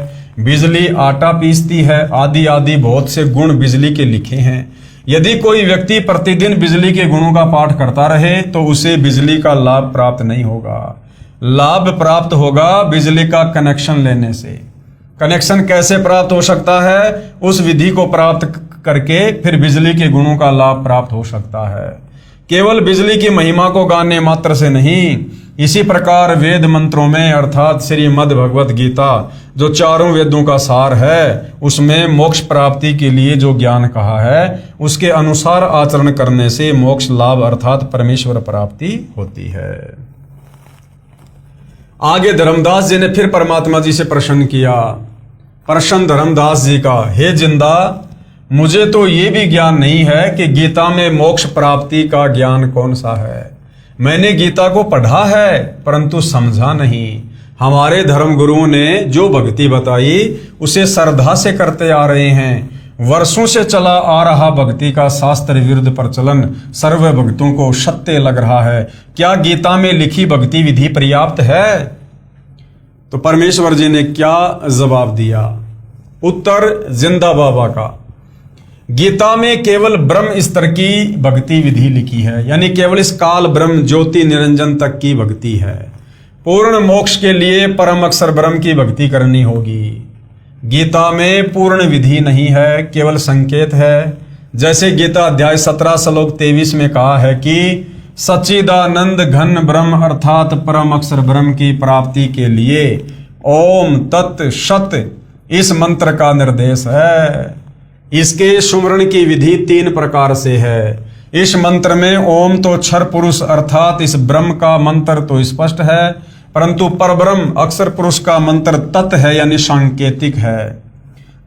बिजली आटा पीसती है, आदि आदि बहुत से गुण बिजली के लिखे हैं। यदि कोई व्यक्ति प्रतिदिन बिजली के गुणों का पाठ करता रहे तो उसे बिजली का लाभ प्राप्त नहीं होगा। लाभ प्राप्त होगा बिजली का कनेक्शन लेने से। कनेक्शन कैसे प्राप्त हो सकता है? उस विधि को प्राप्त करके फिर बिजली के गुणों का लाभ प्राप्त हो सकता है। केवल बिजली की महिमा को गाने मात्र से नहीं, इसी प्रकार वेद मंत्रों में अर्थात श्रीमद् भगवत गीता जो चारों वेदों का सार है, उसमें मोक्ष प्राप्ति के लिए जो ज्ञान कहा है, उसके अनुसार आचरण करने से मोक्ष लाभ अर्थात परमेश्वर प्राप्ति होती है। आगे धर्मदास जी ने फिर परमात्मा जी से प्रश्न किया। प्रश्न धर्मदास जी का, हे जिंदा, मुझे तो ये भी ज्ञान नहीं है कि गीता में मोक्ष प्राप्ति का ज्ञान कौन सा है। मैंने गीता को पढ़ा है परंतु समझा नहीं। हमारे धर्म गुरुओं ने जो भक्ति बताई उसे श्रद्धा से करते आ रहे हैं। वर्षों से चला आ रहा भक्ति का शास्त्र विरुद्ध प्रचलन सर्व भक्तों को सत्य लग रहा है। क्या गीता में लिखी भक्ति विधि पर्याप्त है? तो परमेश्वर जी ने क्या जवाब दिया? उत्तर जिंदा बाबा का, गीता में केवल ब्रह्म स्तर की भक्ति विधि लिखी है, यानी केवल इस काल ब्रह्म ज्योति निरंजन तक की भक्ति है। पूर्ण मोक्ष के लिए परम अक्षर ब्रह्म की भक्ति करनी होगी। गीता में पूर्ण विधि नहीं है, केवल संकेत है। जैसे गीता अध्याय 17 श्लोक 23 में कहा है कि सच्चिदानंद घन ब्रह्म अर्थात परम अक्षर ब्रह्म की प्राप्ति के लिए ओम तत् सत इस मंत्र का निर्देश है। इसके सुमरण की विधि 3 प्रकार से है। इस मंत्र में ओम तो क्षर पुरुष अर्थात इस ब्रह्म का मंत्र तो स्पष्ट है, परंतु परब्रह्म अक्षर पुरुष का मंत्र तत् है, यानी सांकेतिक है,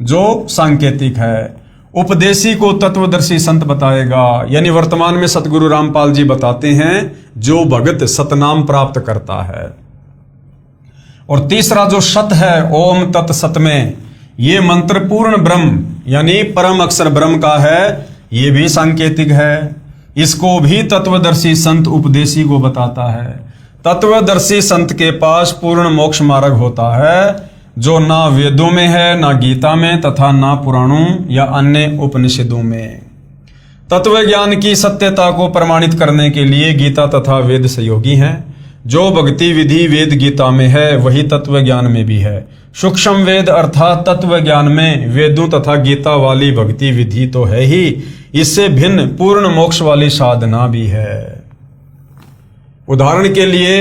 जो सांकेतिक है। उपदेशी को तत्वदर्शी संत बताएगा। यानी वर्तमान में सतगुरु रामपाल जी बताते हैं जो भगत सतनाम प्राप्त करता है। और तीसरा जो सत है ओम तत् सत में, ये मंत्र पूर्ण ब्रह्म यानी परम अक्षर ब्रह्म का है, ये भी सांकेतिक है। इसको भी तत्वदर्शी संत उपदेशी को बताता है। तत्वदर्शी संत के पास पूर्ण मोक्ष मार्ग होता है जो ना वेदों में है, ना गीता में, तथा ना पुराणों या अन्य उपनिषदों में। तत्व ज्ञान की सत्यता को प्रमाणित करने के लिए गीता तथा वेद सहयोगी हैं। जो भक्ति विधि वेद गीता में है वही तत्व ज्ञान में भी है। सूक्ष्म वेद अर्थात तत्व ज्ञान में वेदों तथा गीता वाली भक्ति विधि तो है ही, इससे भिन्न पूर्ण मोक्ष वाली साधना भी है। उदाहरण के लिए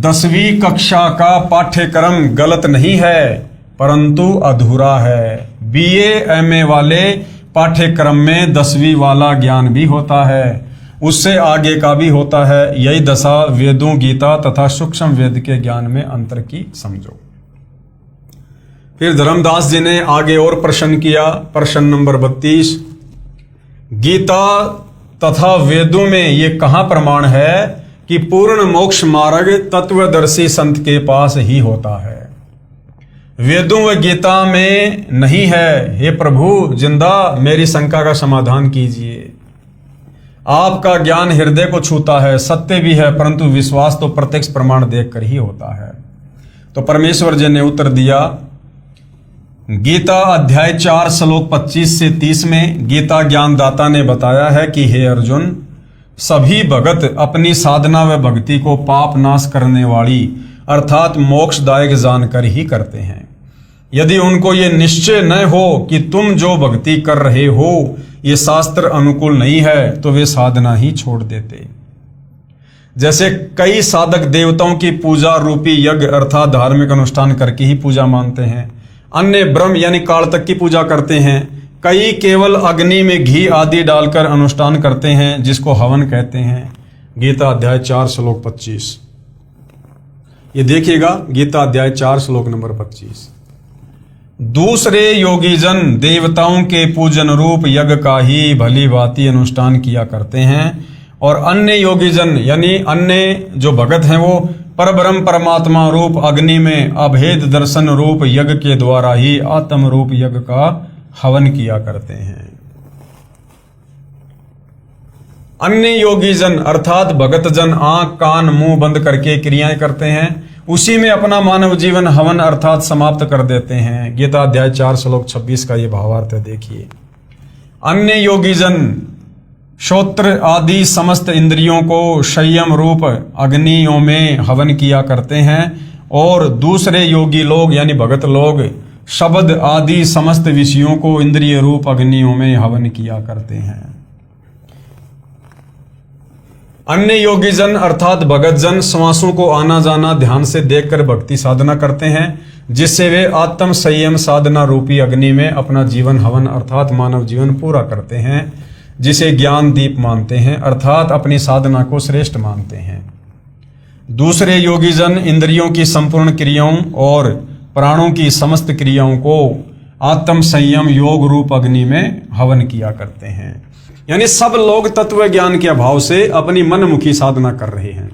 10वीं कक्षा का पाठ्यक्रम गलत नहीं है परंतु अधूरा है। बीए एमए वाले पाठ्यक्रम में 10वीं वाला ज्ञान भी होता है, उससे आगे का भी होता है। यही दशा वेदों गीता तथा सूक्ष्म वेद के ज्ञान में अंतर की समझो। फिर धर्मदास जी ने आगे और प्रश्न किया, प्रश्न नंबर 32, गीता तथा वेदों में ये कहां प्रमाण है कि पूर्ण मोक्ष मार्ग तत्वदर्शी संत के पास ही होता है? वेदों व गीता में नहीं है। हे प्रभु जिंदा मेरी शंका का समाधान कीजिए। आपका ज्ञान हृदय को छूता है, सत्य भी है, परंतु विश्वास तो प्रत्यक्ष प्रमाण देखकर ही होता है। तो परमेश्वर जी ने उत्तर दिया, गीता अध्याय 4 श्लोक 25 से 30 में गीता ज्ञानदाता ने बताया है कि हे अर्जुन, सभी भगत अपनी साधना व भक्ति को पाप नाश करने वाली अर्थात मोक्षदायक जानकर ही करते हैं। यदि उनको ये निश्चय न हो कि तुम जो भक्ति कर रहे हो ये शास्त्र अनुकूल नहीं है तो वे साधना ही छोड़ देते। जैसे कई साधक देवताओं की पूजा रूपी यज्ञ अर्थात धार्मिक अनुष्ठान करके ही पूजा मानते हैं, अन्य ब्रह्म यानी काल तक की पूजा करते हैं, कई केवल अग्नि में घी आदि डालकर अनुष्ठान करते हैं जिसको हवन कहते हैं। गीता अध्याय 4 श्लोक 25, ये देखिएगा, गीता अध्याय 4 श्लोक नंबर 25। दूसरे योगीजन देवताओं के पूजन रूप यज्ञ का ही भली भांति अनुष्ठान किया करते हैं और अन्य योगीजन यानी अन्य जो भगत हैं वो परब्रह्म परमात्मा रूप अग्नि में अभेद दर्शन रूप यज्ञ के द्वारा ही आत्म रूप यज्ञ का हवन किया करते हैं। अन्य योगीजन अर्थात भगतजन आंख कान मुंह बंद करके क्रियाएं करते हैं, उसी में अपना मानव जीवन हवन अर्थात समाप्त कर देते हैं। गीता अध्याय 4 श्लोक 26 का ये भावार्थ है, देखिए। अन्य योगीजन श्रोत्र आदि समस्त इंद्रियों को संयम रूप अग्नियों में हवन किया करते हैं और दूसरे योगी लोग यानी भगत लोग शब्द आदि समस्त विषयों को इंद्रिय रूप अग्नियों में हवन किया करते हैं। अन्य योगीजन अर्थात भगतजन श्वासों को आना जाना ध्यान से देखकर भक्ति साधना करते हैं जिससे वे आत्म संयम साधना रूपी अग्नि में अपना जीवन हवन अर्थात मानव जीवन पूरा करते हैं, जिसे ज्ञान दीप मानते हैं अर्थात अपनी साधना को श्रेष्ठ मानते हैं। दूसरे योगीजन इंद्रियों की संपूर्ण क्रियाओं और प्राणों की समस्त क्रियाओं को आत्म संयम योग रूप अग्नि में हवन किया करते हैं। यानी सब लोग तत्व ज्ञान के अभाव से अपनी मनमुखी साधना कर रहे हैं।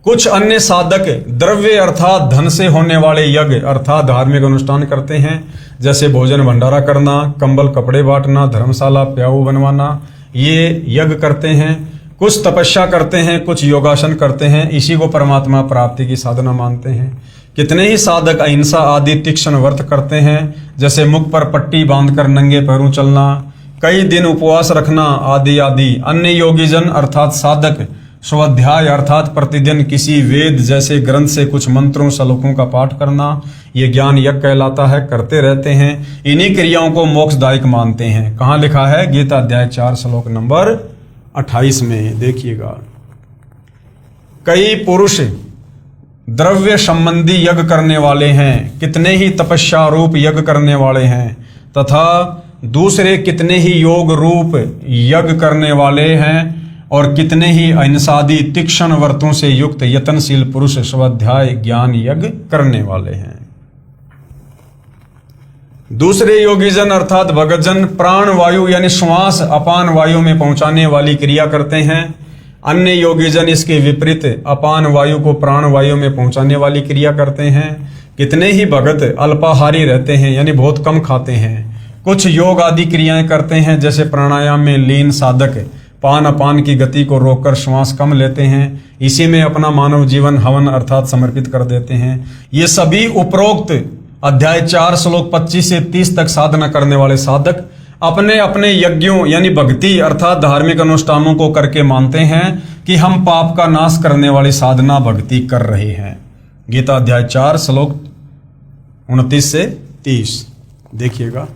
कुछ अन्य साधक द्रव्य अर्थात धन से होने वाले यज्ञ अर्थात धार्मिक अनुष्ठान करते हैं, जैसे भोजन भंडारा करना, कंबल कपड़े बांटना, धर्मशाला प्याऊ बनवाना, ये यज्ञ करते हैं। कुछ तपस्या करते हैं, कुछ योगासन करते हैं, इसी को परमात्मा प्राप्ति की साधना मानते हैं। कितने ही साधक अहिंसा आदि तीक्ष्ण व्रत करते हैं, जैसे मुख पर पट्टी बांधकर नंगे पैरों चलना, कई दिन उपवास रखना आदि आदि। अन्य योगीजन अर्थात साधक स्वाध्याय अर्थात प्रतिदिन किसी वेद जैसे ग्रंथ से कुछ मंत्रों श्लोकों का पाठ करना, ये ज्ञान यज्ञ कहलाता है, करते रहते हैं। इन्हीं क्रियाओं को मोक्षदायक मानते हैं। कहाँ लिखा है? गीता अध्याय 4 श्लोक नंबर 28 में देखिएगा। कई पुरुष द्रव्य संबंधी यज्ञ करने वाले हैं, कितने ही तपस्या रूप यज्ञ करने वाले हैं, तथा दूसरे कितने ही योग रूप यज्ञ करने वाले हैं और कितने ही अहिंसादि तीक्ष्ण व्रतों से युक्त यत्नशील पुरुष स्वाध्याय ज्ञान यज्ञ करने वाले हैं। दूसरे योगीजन अर्थात भगतजन प्राण वायु यानी श्वास अपान वायु में पहुंचाने वाली क्रिया करते हैं। अन्य योगीजन इसके विपरीत अपान वायु को प्राण वायु में पहुंचाने वाली क्रिया करते हैं। कितने ही भगत अल्पाहारी रहते हैं यानी बहुत कम खाते हैं। कुछ योग आदि क्रियाएं करते हैं, जैसे प्राणायाम में लीन साधक पान अपान की गति को रोककर श्वास कम लेते हैं। इसी में अपना मानव जीवन हवन अर्थात समर्पित कर देते हैं। ये सभी उपरोक्त अध्याय 4 श्लोक 25 से 30 तक साधना करने वाले साधक अपने अपने यज्ञों यानी भक्ति अर्थात धार्मिक अनुष्ठानों को करके मानते हैं कि हम पाप का नाश करने वाली साधना भक्ति कर रहे हैं। गीता अध्याय 4 श्लोक 29 से 30 देखिएगा।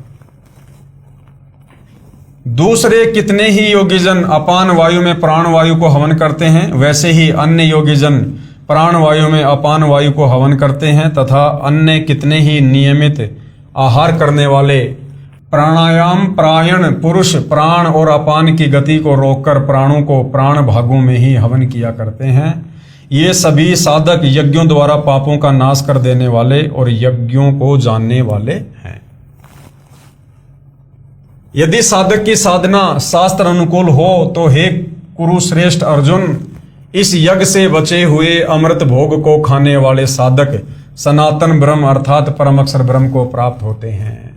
दूसरे कितने ही योगीजन अपान वायु में प्राण वायु को हवन करते हैं, वैसे ही अन्य योगीजन प्राण वायु में अपान वायु को हवन करते हैं तथा अन्य कितने ही नियमित आहार करने वाले प्राणायाम प्रायण पुरुष प्राण और अपान की गति को रोककर प्राणों को प्राण भागों में ही हवन किया करते हैं। ये सभी साधक यज्ञों द्वारा पापों का नाश कर देने वाले और यज्ञों को जानने वाले हैं। यदि साधक की साधना शास्त्र अनुकूल हो तो हे कुरुश्रेष्ठ अर्जुन, इस यज्ञ से बचे हुए अमृत भोग को खाने वाले साधक सनातन ब्रह्म अर्थात परम अक्षर ब्रह्म को प्राप्त होते हैं।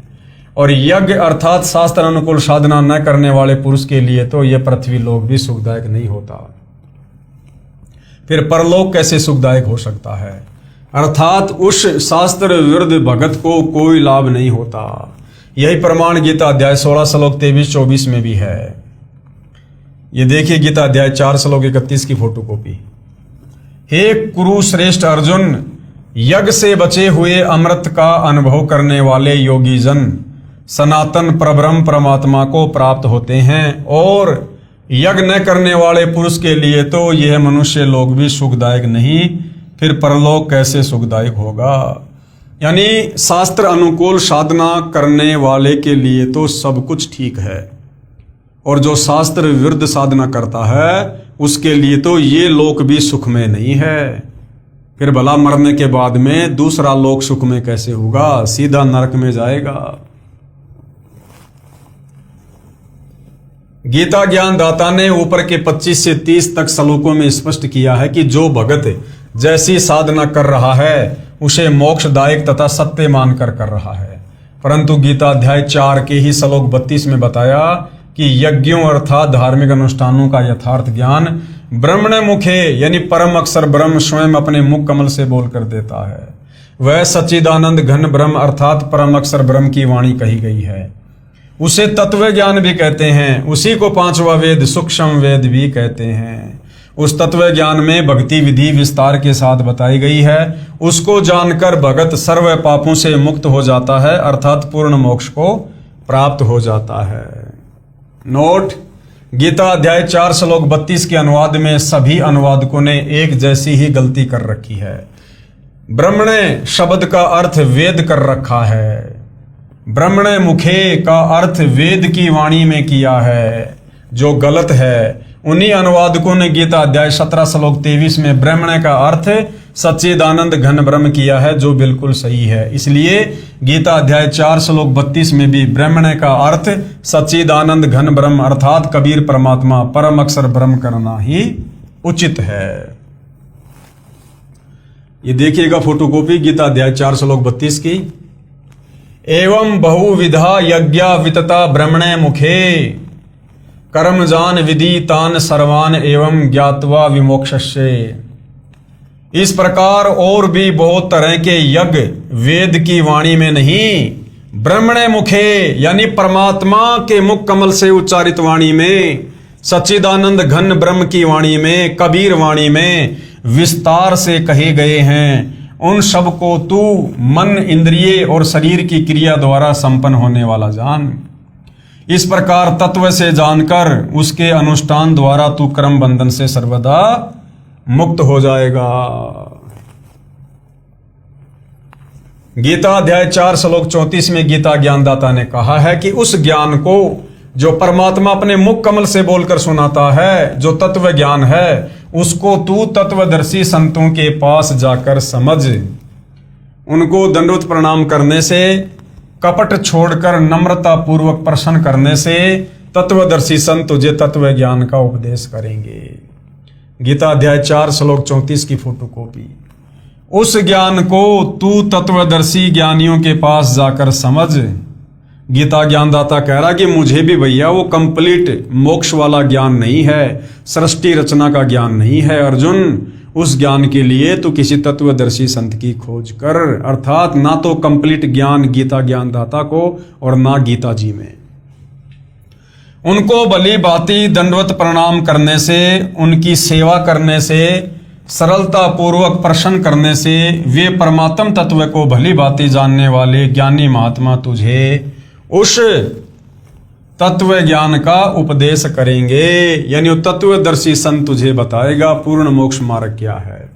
और यज्ञ अर्थात शास्त्र अनुकूल साधना न करने वाले पुरुष के लिए तो यह पृथ्वी लोक भी सुखदायक नहीं होता, फिर परलोक कैसे सुखदायक हो सकता है। अर्थात उस शास्त्र विरुद्ध भगत को कोई लाभ नहीं होता। यही प्रमाण गीता अध्याय 16 श्लोक 23-24 में भी है। ये देखिए गीता अध्याय 4 श्लोक 31 की फोटोकॉपी। हे कुरुश्रेष्ठ अर्जुन, यज्ञ से बचे हुए अमृत का अनुभव करने वाले योगीजन सनातन परब्रह्म परमात्मा को प्राप्त होते हैं, और यज्ञ न करने वाले पुरुष के लिए तो यह मनुष्य लोक भी सुखदायक नहीं, फिर परलोक कैसे सुखदायक होगा। यानी शास्त्र अनुकूल साधना करने वाले के लिए तो सब कुछ ठीक है, और जो शास्त्र विरुद्ध साधना करता है उसके लिए तो ये लोक भी सुखमय नहीं है। फिर भला मरने के बाद में दूसरा लोक सुखमय कैसे होगा, सीधा नरक में जाएगा। गीता ज्ञान दाता ने ऊपर के 25 से 30 तक श्लोकों में स्पष्ट किया है कि जो भगत जैसी साधना कर रहा है उसे मोक्षदायक तथा सत्य मानकर कर रहा है। परंतु गीता अध्याय 4 के ही श्लोक 32 में बताया कि यज्ञों अर्थात धार्मिक अनुष्ठानों का यथार्थ ज्ञान ब्रह्मण मुखे यानी परम अक्षर ब्रह्म स्वयं अपने मुख कमल से बोलकर देता है। वह सच्चिदानंद घन ब्रह्म अर्थात परम अक्षर ब्रह्म की वाणी कही गई है। उसे तत्व ज्ञान भी कहते हैं। उसी को 5वां वेद सूक्ष्म वेद भी कहते हैं। उस तत्व ज्ञान में भक्ति विधि विस्तार के साथ बताई गई है। उसको जानकर भगत सर्व पापों से मुक्त हो जाता है अर्थात पूर्ण मोक्ष को प्राप्त हो जाता है। नोट, गीता अध्याय 4 श्लोक 32 के अनुवाद में सभी अनुवादकों ने एक जैसी ही गलती कर रखी है। ब्रह्मणे शब्द का अर्थ वेद कर रखा है। ब्रह्मणे मुखे का अर्थ वेद की वाणी में किया है, जो गलत है। उन्हीं अनुवादकों ने गीता अध्याय 17 श्लोक 23 में ब्रह्मणे का अर्थ सच्चिदानंद घन ब्रह्म किया है, जो बिल्कुल सही है। इसलिए गीता अध्याय 4 श्लोक 32 में भी ब्रह्मणे का अर्थ सच्चिदानंद घन ब्रह्म अर्थात कबीर परमात्मा परम अक्षर ब्रह्म करना ही उचित है। ये देखिएगा फोटोकॉपी गीता अध्याय 4 श्लोक 32 की। एवं बहुविधा यज्ञा वितता ब्रह्मणे मुखे कर्म जान विधि तान सर्वान एवं ज्ञात्वा विमोक्षस्य। इस प्रकार और भी बहुत तरह के यज्ञ वेद की वाणी में नहीं, ब्रह्मणे मुखे यानी परमात्मा के मुख कमल से उच्चारित वाणी में, सच्चिदानंद घन ब्रह्म की वाणी में, कबीर वाणी में विस्तार से कहे गए हैं। उन सब को तू मन इंद्रिय और शरीर की क्रिया द्वारा संपन्न होने वाला जान। इस प्रकार तत्व से जानकर उसके अनुष्ठान द्वारा तू कर्म बंधन से सर्वदा मुक्त हो जाएगा। गीता अध्याय 4 श्लोक 34 में गीता ज्ञानदाता ने कहा है कि उस ज्ञान को जो परमात्मा अपने मुख कमल से बोलकर सुनाता है, जो तत्व ज्ञान है, उसको तू तत्वदर्शी संतों के पास जाकर समझ। उनको दंडवत प्रणाम करने से कपट छोड़कर नम्रता पूर्वक प्रश्न करने से तत्वदर्शी संत तुझे तत्व ज्ञान का उपदेश करेंगे। गीता अध्याय 4 श्लोक 34 की फोटोकॉपी। उस ज्ञान को तू तत्वदर्शी ज्ञानियों के पास जाकर समझ। गीता ज्ञानदाता कह रहा कि मुझे भी भैया वो कंप्लीट मोक्ष वाला ज्ञान नहीं है, सृष्टि रचना का ज्ञान नहीं है अर्जुन। उस ज्ञान के लिए तू किसी तत्वदर्शी संत की खोज कर, अर्थात ना तो कंप्लीट ज्ञान गीता ज्ञानदाता को और ना गीता जी में। उनको भली भांति दंडवत प्रणाम करने से, उनकी सेवा करने से, सरलता पूर्वक प्रश्न करने से वे परमात्म तत्व को भली भांति जानने वाले ज्ञानी महात्मा तुझे उस तत्व ज्ञान का उपदेश करेंगे। यानी तत्वदर्शी संत तुझे बताएगा पूर्ण मोक्ष मार्ग क्या है।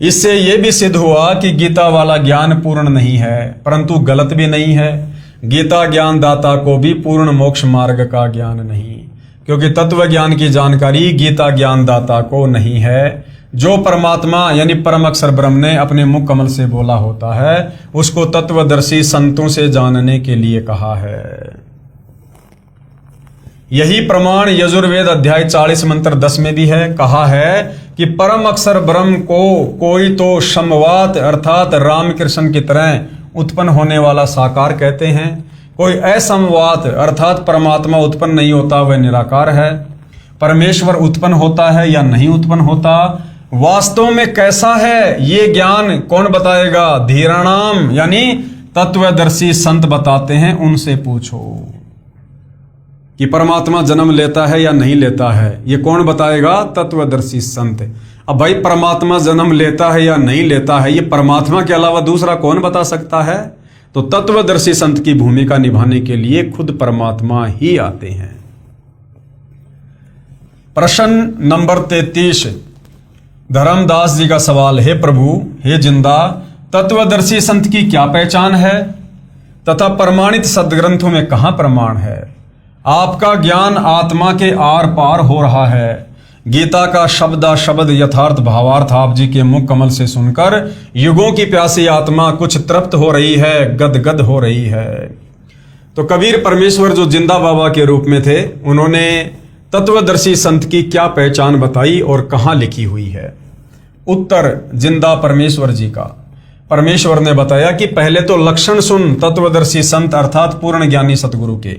इससे यह भी सिद्ध हुआ कि गीता वाला ज्ञान पूर्ण नहीं है, परंतु गलत भी नहीं है। गीता ज्ञान दाता को भी पूर्ण मोक्ष मार्ग का ज्ञान नहीं, क्योंकि तत्व ज्ञान की जानकारी गीता ज्ञान दाता को नहीं है। जो परमात्मा यानी परम अक्षर ब्रह्म ने अपने मुख कमल से बोला होता है, उसको तत्वदर्शी संतों से जानने के लिए कहा है। यही प्रमाण यजुर्वेद अध्याय 40 मंत्र 10 में भी है। कहा है कि परम अक्षर ब्रह्म को कोई तो समवात अर्थात रामकृष्ण की तरह उत्पन्न होने वाला साकार कहते हैं, कोई असमवात अर्थात परमात्मा उत्पन्न नहीं होता, वह निराकार है। परमेश्वर उत्पन्न होता है या नहीं उत्पन्न होता, वास्तव में कैसा है ये ज्ञान कौन बताएगा? धीराणाम यानी तत्वदर्शी संत बताते हैं, उनसे पूछो कि परमात्मा जन्म लेता है या नहीं लेता है, ये कौन बताएगा? तत्वदर्शी संत। अब भाई परमात्मा जन्म लेता है या नहीं लेता है, ये परमात्मा के अलावा दूसरा कौन बता सकता है? तो तत्वदर्शी संत की भूमिका निभाने के लिए खुद परमात्मा ही आते हैं। प्रश्न नंबर 33 धर्मदास जी का सवाल है, प्रभु हे जिंदा, तत्वदर्शी संत की क्या पहचान है तथा प्रमाणित सदग्रंथों में कहां प्रमाण है? आपका ज्ञान आत्मा के आर पार हो रहा है। गीता का शब्दा शब्द यथार्थ भावार्थ आप जी के मुख कमल से सुनकर युगों की प्यासी आत्मा कुछ तृप्त हो रही है, गदगद हो रही है। तो कबीर परमेश्वर जो जिंदा बाबा के रूप में थे, उन्होंने तत्वदर्शी संत की क्या पहचान बताई और कहां लिखी हुई है? उत्तर जिंदा परमेश्वर जी का। परमेश्वर ने बताया कि पहले तो लक्षण सुन तत्वदर्शी संत अर्थात पूर्ण ज्ञानी सतगुरु के।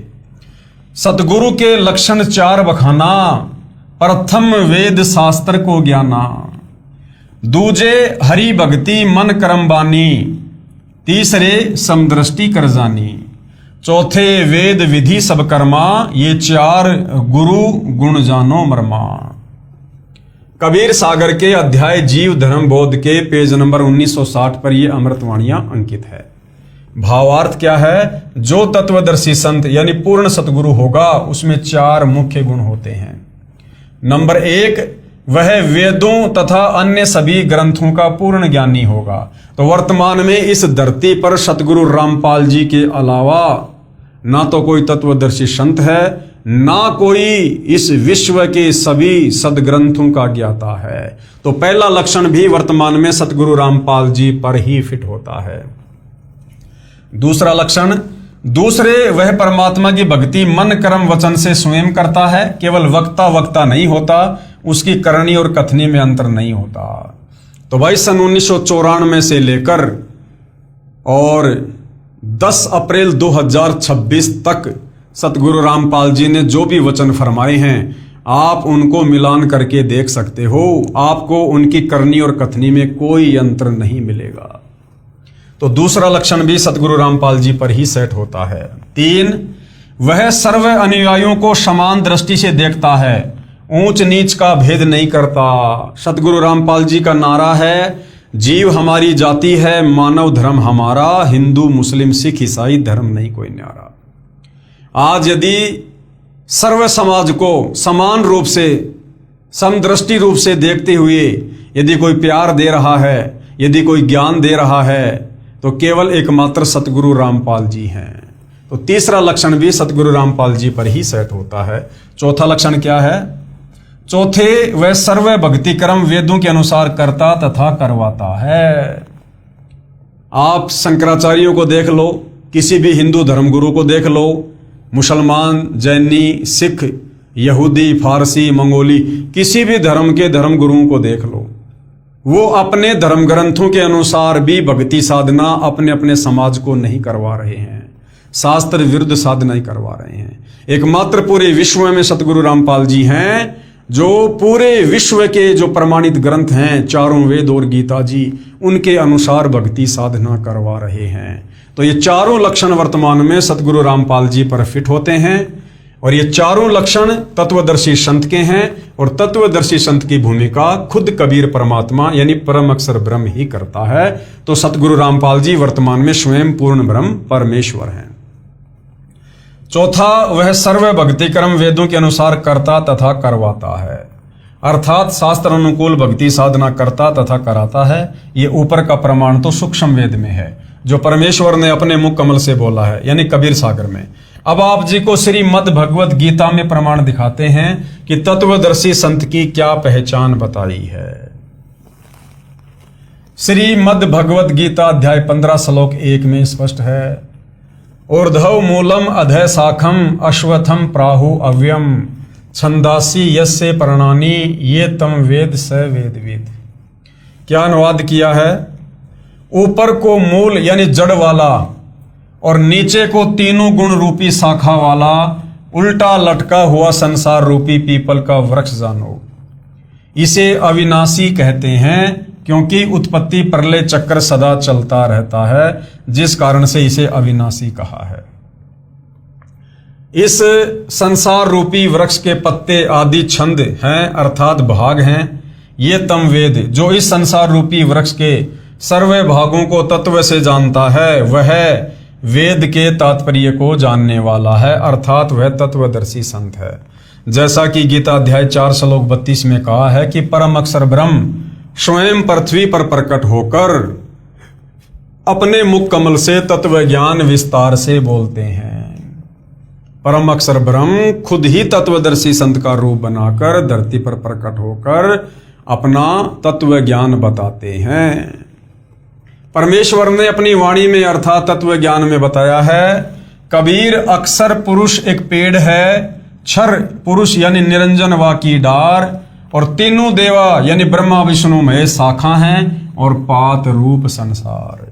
सतगुरु के लक्षण 4 बखाना। प्रथम वेद शास्त्र को ज्ञाना, दूजे हरि भक्ति मन कर्म बानी, तीसरे समदृष्टि कर जानी, चौथे वेद विधि सब कर्मा, ये 4 गुरु गुण जानो मरमा। कबीर सागर के अध्याय जीव धर्म बोध के पेज नंबर 1960 पर यह अमृतवाणियां अंकित है। भावार्थ क्या है? जो तत्वदर्शी संत यानी पूर्ण सतगुरु होगा उसमें 4 मुख्य गुण होते हैं। नंबर 1, वह वेदों तथा अन्य सभी ग्रंथों का पूर्ण ज्ञानी होगा। तो वर्तमान में इस धरती पर सतगुरु रामपाल जी के अलावा ना तो कोई तत्वदर्शी संत है, ना कोई इस विश्व के सभी सदग्रंथों का ज्ञाता है। तो पहला लक्षण भी वर्तमान में सतगुरु रामपाल जी पर ही फिट होता है। दूसरा लक्षण, दूसरे वह परमात्मा की भक्ति मन कर्म वचन से स्वयं करता है, केवल वक्ता नहीं होता, उसकी करनी और कथनी में अंतर नहीं होता। तो भाई सन 1994 से लेकर और 10 अप्रैल 2026 तक सतगुरु रामपाल जी ने जो भी वचन फरमाए हैं, आप उनको मिलान करके देख सकते हो। आपको उनकी करनी और कथनी में कोई अंतर नहीं मिलेगा। तो दूसरा लक्षण भी सतगुरु रामपाल जी पर ही सेट होता है। 3, वह सर्व अनुयायियों को समान दृष्टि से देखता है, ऊंच नीच का भेद नहीं करता। सतगुरु रामपाल जी का नारा है, जीव हमारी जाति है, मानव धर्म हमारा, हिंदू मुस्लिम सिख ईसाई धर्म नहीं कोई न्यारा। आज यदि सर्व समाज को समान रूप से समदृष्टि रूप से देखते हुए यदि कोई प्यार दे रहा है, यदि कोई ज्ञान दे रहा है, तो केवल एकमात्र सतगुरु रामपाल जी हैं। तो तीसरा लक्षण भी सतगुरु रामपाल जी पर ही सेट होता है। चौथा लक्षण क्या है? चौथे, वह सर्व भक्ति कर्म वेदों के अनुसार करता तथा करवाता है। आप शंकराचार्यों को देख लो, किसी भी हिंदू धर्मगुरु को देख लो, मुसलमान, जैनी, सिख, यहूदी, फारसी, मंगोली, किसी भी धर्म के धर्मगुरुओं को देख लो, वो अपने धर्म ग्रंथों के अनुसार भी भक्ति साधना अपने अपने समाज को नहीं करवा रहे हैं, शास्त्र विरुद्ध साधना ही करवा रहे हैं। एकमात्र पूरे विश्व में सतगुरु रामपाल जी हैं जो पूरे विश्व के जो प्रमाणित ग्रंथ हैं, चारों वेद और गीता जी, उनके अनुसार भक्ति साधना करवा रहे हैं। तो ये चारों लक्षण वर्तमान में सतगुरु रामपाल जी पर फिट होते हैं और ये चारों लक्षण तत्वदर्शी संत के हैं और तत्वदर्शी संत की भूमिका खुद कबीर परमात्मा यानी परम अक्षर ब्रह्म ही करता है। तो सतगुरु रामपाल जी वर्तमान में स्वयं पूर्ण ब्रह्म परमेश्वर हैं। चौथा, वह सर्व भक्ति कर्म वेदों के अनुसार करता तथा करवाता है, अर्थात शास्त्र अनुकूल भक्ति साधना करता तथा कराता है। ये ऊपर का प्रमाण तो सूक्ष्म वेद में है जो परमेश्वर ने अपने मुख कमल से बोला है यानी कबीर सागर में। अब आप जी को श्रीमद् भगवत गीता में प्रमाण दिखाते हैं कि तत्वदर्शी संत की क्या पहचान बताई है। श्रीमद् भगवत गीता अध्याय 15 श्लोक 1 में स्पष्ट है, ऊर्ध्व मूलम अधः शाखम अश्वत्थम प्राहु अव्यम छंदासी यस्य पर्णानि ये तम वेद स वेदविद। क्या अनुवाद किया है? ऊपर को मूल यानी जड़ वाला और नीचे को तीनों गुण रूपी शाखा वाला उल्टा लटका हुआ संसार रूपी पीपल का वृक्ष जानो। इसे अविनाशी कहते हैं क्योंकि उत्पत्ति प्रलय चक्र सदा चलता रहता है, जिस कारण से इसे अविनाशी कहा है। इस संसार रूपी वृक्ष के पत्ते आदि छंद हैं अर्थात भाग हैं। ये तम वेद जो इस संसार रूपी वृक्ष के सर्व भागों को तत्व से जानता है वह वेद के तात्पर्य को जानने वाला है, अर्थात वह तत्वदर्शी संत है। जैसा कि गीता अध्याय 4 श्लोक 32 में कहा है कि परम अक्षर ब्रह्म स्वयं पृथ्वी पर प्रकट होकर अपने मुख कमल से तत्व ज्ञान विस्तार से बोलते हैं। परम अक्षर ब्रह्म खुद ही तत्वदर्शी संत का रूप बनाकर धरती पर प्रकट होकर अपना तत्व ज्ञान बताते हैं। परमेश्वर ने अपनी वाणी में अर्थात तत्व ज्ञान में बताया है, कबीर अक्षर पुरुष एक पेड़ है, क्षर पुरुष यानी निरंजन वा की डार और तीनों देवा यानी ब्रह्मा विष्णु महेश शाखा हैं और पात रूप संसार।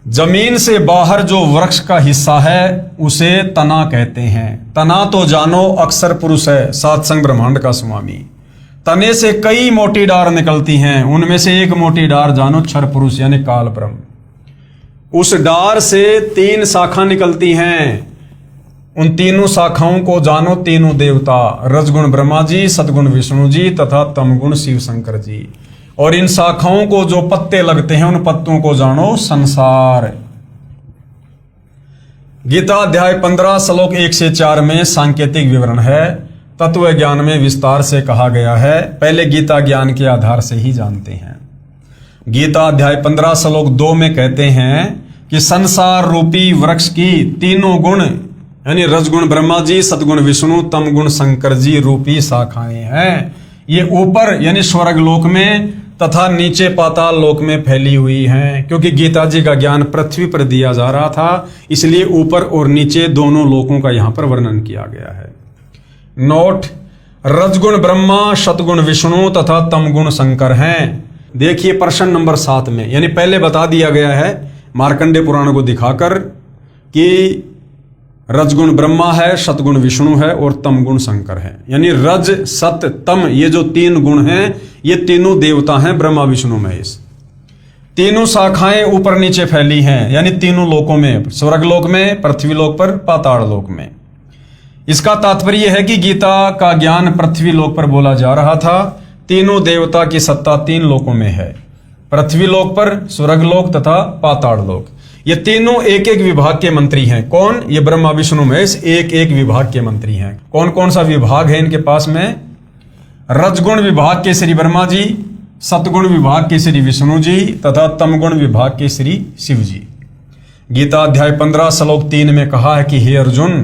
जमीन से बाहर जो वृक्ष का हिस्सा है उसे तना कहते हैं। तना तो जानो अक्षर पुरुष है, सात संग ब्रह्मांड का स्वामी। तने से कई मोटी डार निकलती हैं, उनमें से एक मोटी डार जानो क्षर पुरुष यानी काल ब्रह्म। उस डार से 3 शाखा निकलती हैं, उन तीनों शाखाओं को जानो तीनों देवता, रजगुण ब्रह्मा जी, सतगुण विष्णु जी तथा तमगुण शिव शंकर जी। और इन शाखाओं को जो पत्ते लगते हैं उन पत्तों को जानो संसार। गीता अध्याय 15 श्लोक 1 से 4 में सांकेतिक विवरण है, तत्व ज्ञान में विस्तार से कहा गया है। पहले गीता ज्ञान के आधार से ही जानते हैं। गीता अध्याय 15 श्लोक 2 में कहते हैं कि संसार रूपी वृक्ष की तीनों गुण यानी रजगुण ब्रह्मा जी, सतगुण विष्णु, तमगुण शंकर जी रूपी शाखाएं हैं। ये ऊपर यानी स्वर्ग लोक में तथा नीचे पाताल लोक में फैली हुई हैं। क्योंकि गीता जी का ज्ञान पृथ्वी पर दिया जा रहा था, इसलिए ऊपर और नीचे दोनों लोकों का यहां पर वर्णन किया गया है। नोट, रजगुण ब्रह्मा, सतगुण विष्णु तथा तमगुण शंकर हैं। देखिए प्रश्न नंबर 7 में, यानी पहले बता दिया गया है मार्कंडे पुराण को दिखाकर कि रजगुण ब्रह्मा है, सतगुण विष्णु है और तमगुण शंकर है। यानी रज, सत, तम ये जो 3 गुण हैं ये तीनों देवता हैं, ब्रह्मा विष्णु महेश। तीनों शाखाएं ऊपर नीचे फैली हैं, यानी तीनों लोकों में, स्वर्ग लोक में, पृथ्वी लोक पर, पाताल लोक में। इसका तात्पर्य है कि गीता का ज्ञान पृथ्वी लोक पर बोला जा रहा था। तीनों देवता की सत्ता 3 लोकों में है, पृथ्वी लोक पर, स्वर्ग लोक तथा पाताल लोक। ये तीनों एक एक विभाग के मंत्री हैं। कौन? ये ब्रह्मा विष्णु महेश एक एक विभाग के मंत्री हैं। कौन कौन सा विभाग है इनके पास में? रजगुण विभाग के श्री ब्रह्मा जी, सतगुण विभाग के श्री विष्णु जी तथा तमगुण विभाग के श्री शिव जी। गीता अध्याय 15 श्लोक 3 में कहा है कि हे अर्जुन,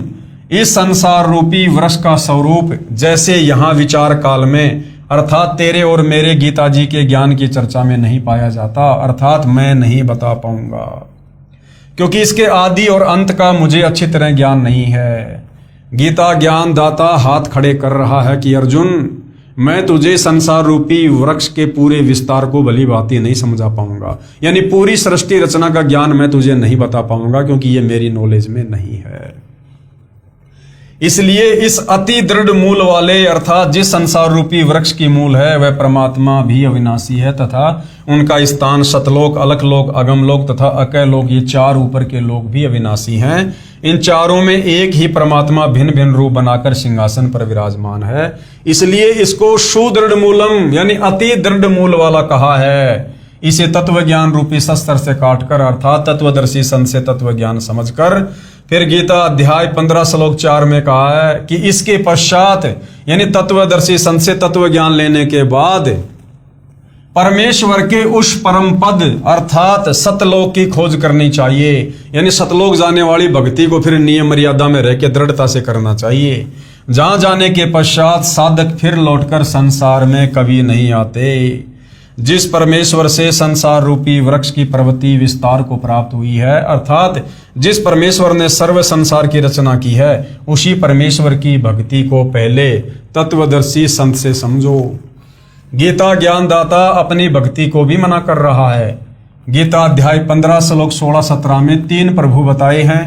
इस संसार रूपी वृक्ष का स्वरूप जैसे यहां विचार काल में अर्थात तेरे और मेरे गीता जी के ज्ञान की चर्चा में नहीं पाया जाता, अर्थात मैं नहीं बता पाऊंगा। क्योंकि इसके आदि और अंत का मुझे अच्छी तरह ज्ञान नहीं है। गीता ज्ञान दाता हाथ खड़े कर रहा है कि अर्जुन, मैं तुझे संसार रूपी वृक्ष के पूरे विस्तार को भली भांति नहीं समझा पाऊंगा, यानी पूरी सृष्टि रचना का ज्ञान मैं तुझे नहीं बता पाऊंगा, क्योंकि ये मेरी नॉलेज में नहीं है। इसलिए इस अति दृढ़ मूल वाले अर्थात जिस संसार रूपी वृक्ष की मूल है वह परमात्मा भी अविनाशी है, तथा उनका स्थान सतलोक, अलकलोक, अगमलोक तथा अकैलोक, ये चार ऊपर के लोक भी अविनाशी हैं। इन चारों में एक ही परमात्मा भिन्न भिन्न रूप बनाकर सिंहासन पर विराजमान है। इसलिए इसको सुदृढ़ मूलम यानी अति दृढ़ मूल वाला कहा है। इसे तत्व ज्ञान रूपी शस्त्र से काटकर अर्थात तत्वदर्शी संत से तत्व ज्ञान समझकर फिर गीता अध्याय 15 श्लोक 4 में कहा है कि इसके पश्चात यानी तत्वदर्शी संत से तत्व ज्ञान लेने के बाद परमेश्वर के उस परम पद अर्थात सतलोक की खोज करनी चाहिए। यानी सतलोक जाने वाली भक्ति को फिर नियम मर्यादा में रह के दृढ़ता से करना चाहिए। जहां जाने के पश्चात साधक फिर लौटकर संसार में कभी नहीं आते। जिस परमेश्वर से संसार रूपी वृक्ष की प्रवृत्ति विस्तार को प्राप्त हुई है अर्थात जिस परमेश्वर ने सर्व संसार की रचना की है उसी परमेश्वर की भक्ति को पहले तत्वदर्शी संत से समझो। गीता ज्ञानदाता अपनी भक्ति को भी मना कर रहा है। गीता अध्याय 15 श्लोक 16-17 में 3 प्रभु बताए हैं।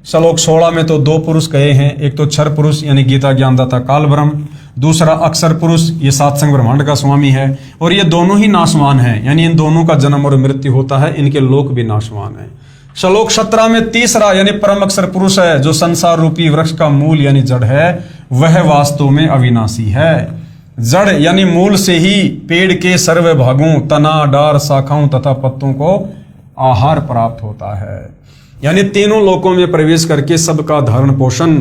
श्लोक 16 में तो 2 पुरुष कहे हैं, एक तो क्षर पुरुष यानी गीता ज्ञानदाता काल ब्रह्म, दूसरा अक्षर पुरुष ये सात संग ब्रह्मांड का स्वामी है, और ये दोनों ही नाशवान हैं, यानी इन दोनों का जन्म और मृत्यु होता है, इनके लोक भी नाशवान है। श्लोक 17 में तीसरा यानी परम अक्षर पुरुष है जो संसार रूपी वृक्ष का मूल यानी जड़ है, वह वास्तव में अविनाशी है। जड़ यानी मूल से ही पेड़ के सर्व भागों तना, डार, शाखाओं तथा पत्तों को आहार प्राप्त होता है। यानी तीनों लोकों में प्रवेश करके सबका धारण पोषण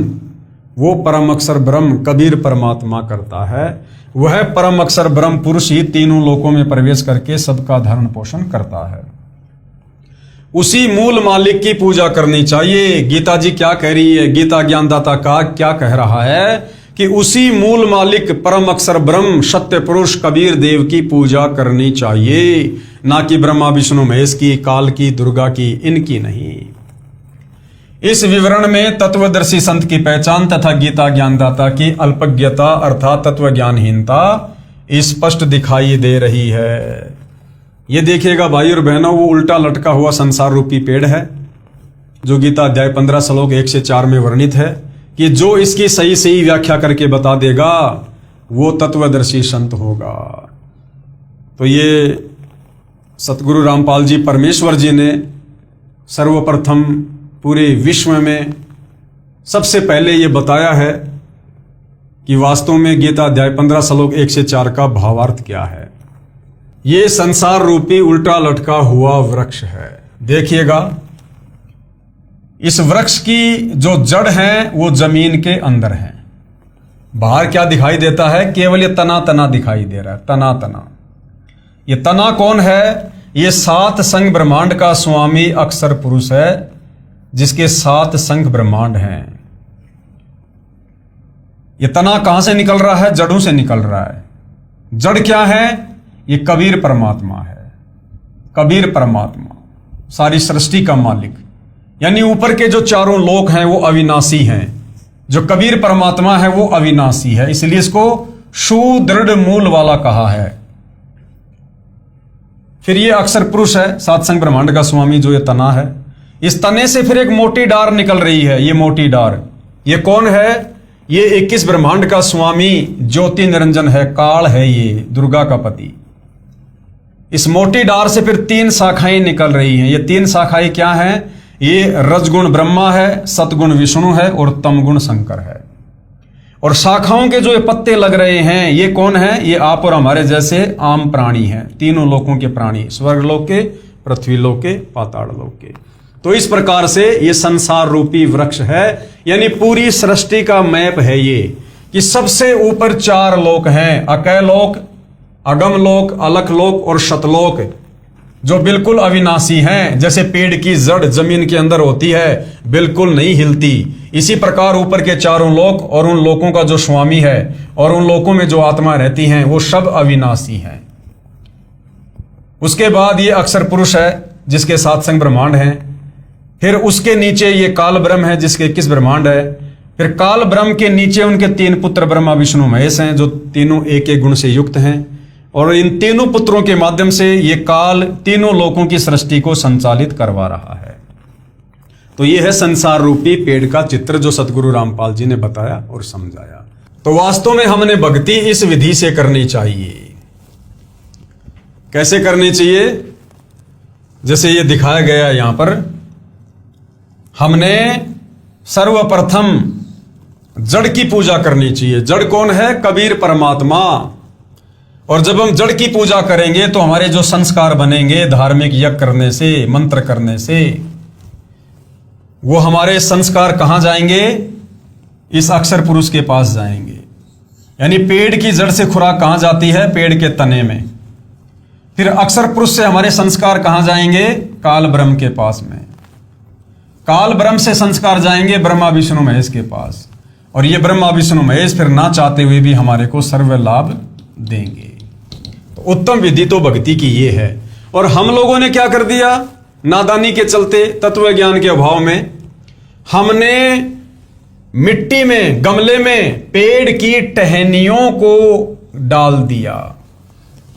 वो परम अक्षर ब्रह्म कबीर परमात्मा करता है। वह परम अक्षर ब्रह्म पुरुष ही तीनों लोकों में प्रवेश करके सबका धारण पोषण करता है। उसी मूल मालिक की पूजा करनी चाहिए। गीता जी क्या कह रही है, गीता ज्ञानदाता का क्या कह रहा है कि उसी मूल मालिक परम अक्षर ब्रह्म सत्य पुरुष कबीर देव की पूजा करनी चाहिए, ना कि ब्रह्मा विष्णु महेश की, काल की, दुर्गा की, इनकी नहीं। इस विवरण में तत्वदर्शी संत की पहचान तथा गीता ज्ञानदाता की अल्पज्ञता अर्थात तत्व ज्ञानहीनता स्पष्ट दिखाई दे रही है। ये देखिएगा भाई और बहनों, वो उल्टा लटका हुआ संसार रूपी पेड़ है जो गीता अध्याय 15 श्लोक 1 से 4 में वर्णित है कि जो इसकी सही सही व्याख्या करके बता देगा वो तत्वदर्शी संत होगा। तो ये सतगुरु रामपाल जी परमेश्वर जी ने सर्वप्रथम पूरे विश्व में सबसे पहले ये बताया है कि वास्तव में गीता अध्याय 15 श्लोक 1 से 4 का भावार्थ क्या है। ये संसार रूपी उल्टा लटका हुआ वृक्ष है। देखिएगा, इस वृक्ष की जो जड़ है वो जमीन के अंदर है। बाहर क्या दिखाई देता है, केवल ये तना तना दिखाई दे रहा है, तना तना। ये तना कौन है, ये सात संग ब्रह्मांड का स्वामी अक्षर पुरुष है जिसके 7 संग ब्रह्मांड हैं। ये तना कहां से निकल रहा है, जड़ों से निकल रहा है। जड़ क्या है, ये कबीर परमात्मा है। कबीर परमात्मा सारी सृष्टि का मालिक, यानी ऊपर के जो चारों लोक हैं वो अविनाशी हैं। जो कबीर परमात्मा है वो अविनाशी है, इसलिए इसको सुदृढ़ मूल वाला कहा है। फिर ये अक्षर पुरुष है, 7 संग ब्रह्मांड का स्वामी, जो ये तना है। इस तने से फिर एक मोटी डार निकल रही है। ये मोटी डार ये कौन है, ये 21 ब्रह्मांड का स्वामी ज्योति निरंजन है, काल है, ये दुर्गा का पति। इस मोटी डार से फिर 3 शाखाएं निकल रही हैं। ये 3 शाखाएं क्या हैं, ये रजगुण ब्रह्मा है, सतगुण विष्णु है और तमगुण शंकर है। और शाखाओं के जो ये पत्ते लग रहे हैं ये कौन है, ये आप और हमारे जैसे आम प्राणी हैं, तीनों लोकों के प्राणी, स्वर्ग लोक के, पृथ्वी लोक के, पाताल लोक के। तो इस प्रकार से ये संसार रूपी वृक्ष है, यानी पूरी सृष्टि का मैप है ये, कि सबसे ऊपर 4 लोक हैं, अकैलोक, अगमलोक, अलकलोक और शतलोक, जो बिल्कुल अविनाशी हैं। जैसे पेड़ की जड़ जमीन के अंदर होती है, बिल्कुल नहीं हिलती, इसी प्रकार ऊपर के 4 लोक और उन लोकों का जो स्वामी है और उन लोकों में जो आत्मा रहती हैं वो सब अविनाशी हैं। उसके बाद ये अक्षर पुरुष है जिसके 7 संग ब्रह्मांड हैं। फिर उसके नीचे ये काल ब्रह्म है जिसके 21 ब्रह्मांड है। फिर काल ब्रह्म के नीचे उनके 3 पुत्र ब्रह्मा विष्णु महेश हैं, जो तीनों एक एक गुण से युक्त हैं। और इन तीनों पुत्रों के माध्यम से ये काल तीनों लोकों की सृष्टि को संचालित करवा रहा है। तो ये है संसार रूपी पेड़ का चित्र जो सतगुरु रामपाल जी ने बताया और समझाया। तो वास्तव में हमने भक्ति इस विधि से करनी चाहिए। कैसे करनी चाहिए? जैसे ये दिखाया गया यहां पर, हमने सर्वप्रथम जड़ की पूजा करनी चाहिए। जड़ कौन है? कबीर परमात्मा। और जब हम जड़ की पूजा करेंगे तो हमारे जो संस्कार बनेंगे धार्मिक यज्ञ करने से, मंत्र करने से, वो हमारे संस्कार कहां जाएंगे? इस अक्षर पुरुष के पास जाएंगे। यानी पेड़ की जड़ से खुराक कहां जाती है? पेड़ के तने में। फिर अक्षर पुरुष से हमारे संस्कार कहां जाएंगे? काल ब्रह्म के पास में। काल ब्रह्म से संस्कार जाएंगे ब्रह्मा विष्णु महेश के पास। और ये ब्रह्मा विष्णु महेश फिर ना चाहते हुए भी हमारे को सर्व लाभ देंगे। तो उत्तम विधि तो भक्ति की ये है। और हम लोगों ने क्या कर दिया? नादानी के चलते, तत्व ज्ञान के अभाव में, हमने मिट्टी में, गमले में पेड़ की टहनियों को डाल दिया।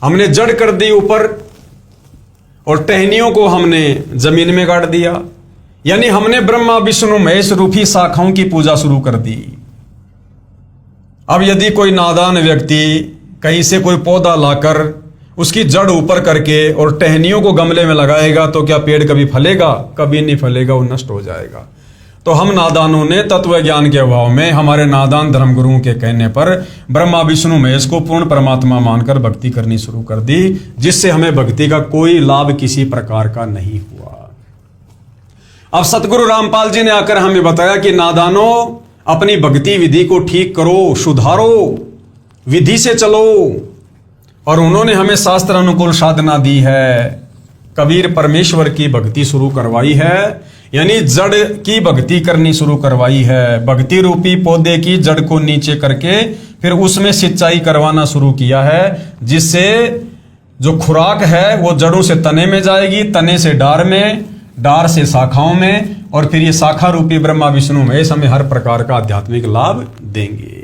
हमने जड़ कर दी ऊपर और टहनियों को हमने जमीन में गाड़ दिया। यानी हमने ब्रह्मा विष्णु महेश रूपी शाखाओं की पूजा शुरू कर दी। अब यदि कोई नादान व्यक्ति कहीं से कोई पौधा लाकर उसकी जड़ ऊपर करके और टहनियों को गमले में लगाएगा तो क्या पेड़ कभी फलेगा? कभी नहीं फलेगा, वो नष्ट हो जाएगा। तो हम नादानों ने तत्व ज्ञान के अभाव में हमारे नादान धर्मगुरुओं के कहने पर ब्रह्मा विष्णु महेश को पूर्ण परमात्मा मानकर भक्ति करनी शुरू कर दी, जिससे हमें भक्ति का कोई लाभ किसी प्रकार का नहीं हुआ। अब सतगुरु रामपाल जी ने आकर हमें बताया कि नादानों, अपनी भक्ति विधि को ठीक करो, सुधारो, विधि से चलो। और उन्होंने हमें शास्त्र अनुकूल साधना दी है। कबीर परमेश्वर की भक्ति शुरू करवाई है, यानी जड़ की भक्ति करनी शुरू करवाई है। भक्ति रूपी पौधे की जड़ को नीचे करके फिर उसमें सिंचाई करवाना शुरू किया है, जिससे जो खुराक है वो जड़ों से तने में जाएगी, तने से डार में, डार से शाखाओं में, और फिर ये शाखा रूपी ब्रह्मा विष्णु महेश हमें हर प्रकार का आध्यात्मिक लाभ देंगे।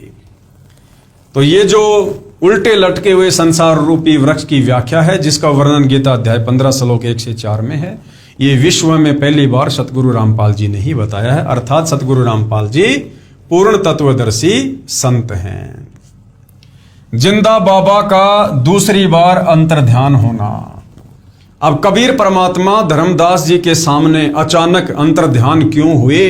तो ये जो उल्टे लटके हुए संसार रूपी वृक्ष की व्याख्या है, जिसका वर्णन गीता अध्याय 15 श्लोक 1 से 4 में है, ये विश्व में पहली बार सतगुरु रामपाल जी ने ही बताया है। अर्थात सतगुरु रामपाल जी पूर्ण तत्वदर्शी संत हैं। जिंदा बाबा का दूसरी बार अंतर्ध्यान होना। अब कबीर परमात्मा धर्मदास जी के सामने अचानक अंतर्ध्यान क्यों हुए?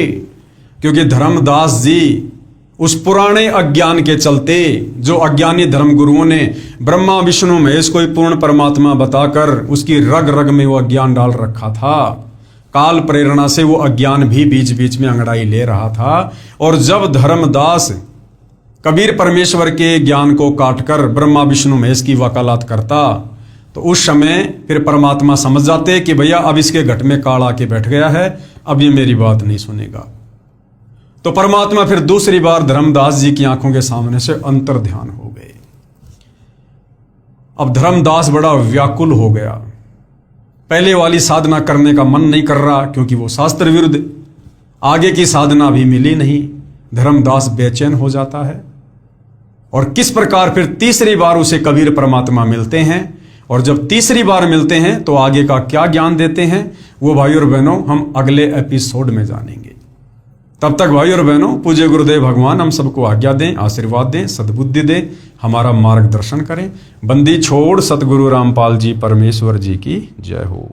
क्योंकि धर्मदास जी उस पुराने अज्ञान के चलते, जो अज्ञानी धर्मगुरुओं ने ब्रह्मा विष्णु महेश को पूर्ण परमात्मा बताकर उसकी रग रग में वो अज्ञान डाल रखा था, काल प्रेरणा से वो अज्ञान भी बीच बीच में अंगड़ाई ले रहा था। और जब धर्मदास कबीर परमेश्वर के ज्ञान को काटकर ब्रह्मा विष्णु महेश की वकालत करता, तो उस समय फिर परमात्मा समझ जाते कि भैया अब इसके घट में काल आके बैठ गया है, अब ये मेरी बात नहीं सुनेगा। तो परमात्मा फिर दूसरी बार धर्मदास जी की आंखों के सामने से अंतर्ध्यान हो गए। अब धर्मदास बड़ा व्याकुल हो गया। पहले वाली साधना करने का मन नहीं कर रहा, क्योंकि वो शास्त्र विरुद्ध, आगे की साधना भी मिली नहीं। धर्मदास बेचैन हो जाता है। और किस प्रकार फिर तीसरी बार उसे कबीर परमात्मा मिलते हैं, और जब तीसरी बार मिलते हैं तो आगे का क्या ज्ञान देते हैं, वो भाई और बहनों हम अगले एपिसोड में जानेंगे। तब तक भाई और बहनों, पूज्य गुरुदेव भगवान हम सबको आज्ञा दें, आशीर्वाद दें, सद्बुद्धि दें, हमारा मार्गदर्शन करें। बंदी छोड़ सतगुरु रामपाल जी परमेश्वर जी की जय हो।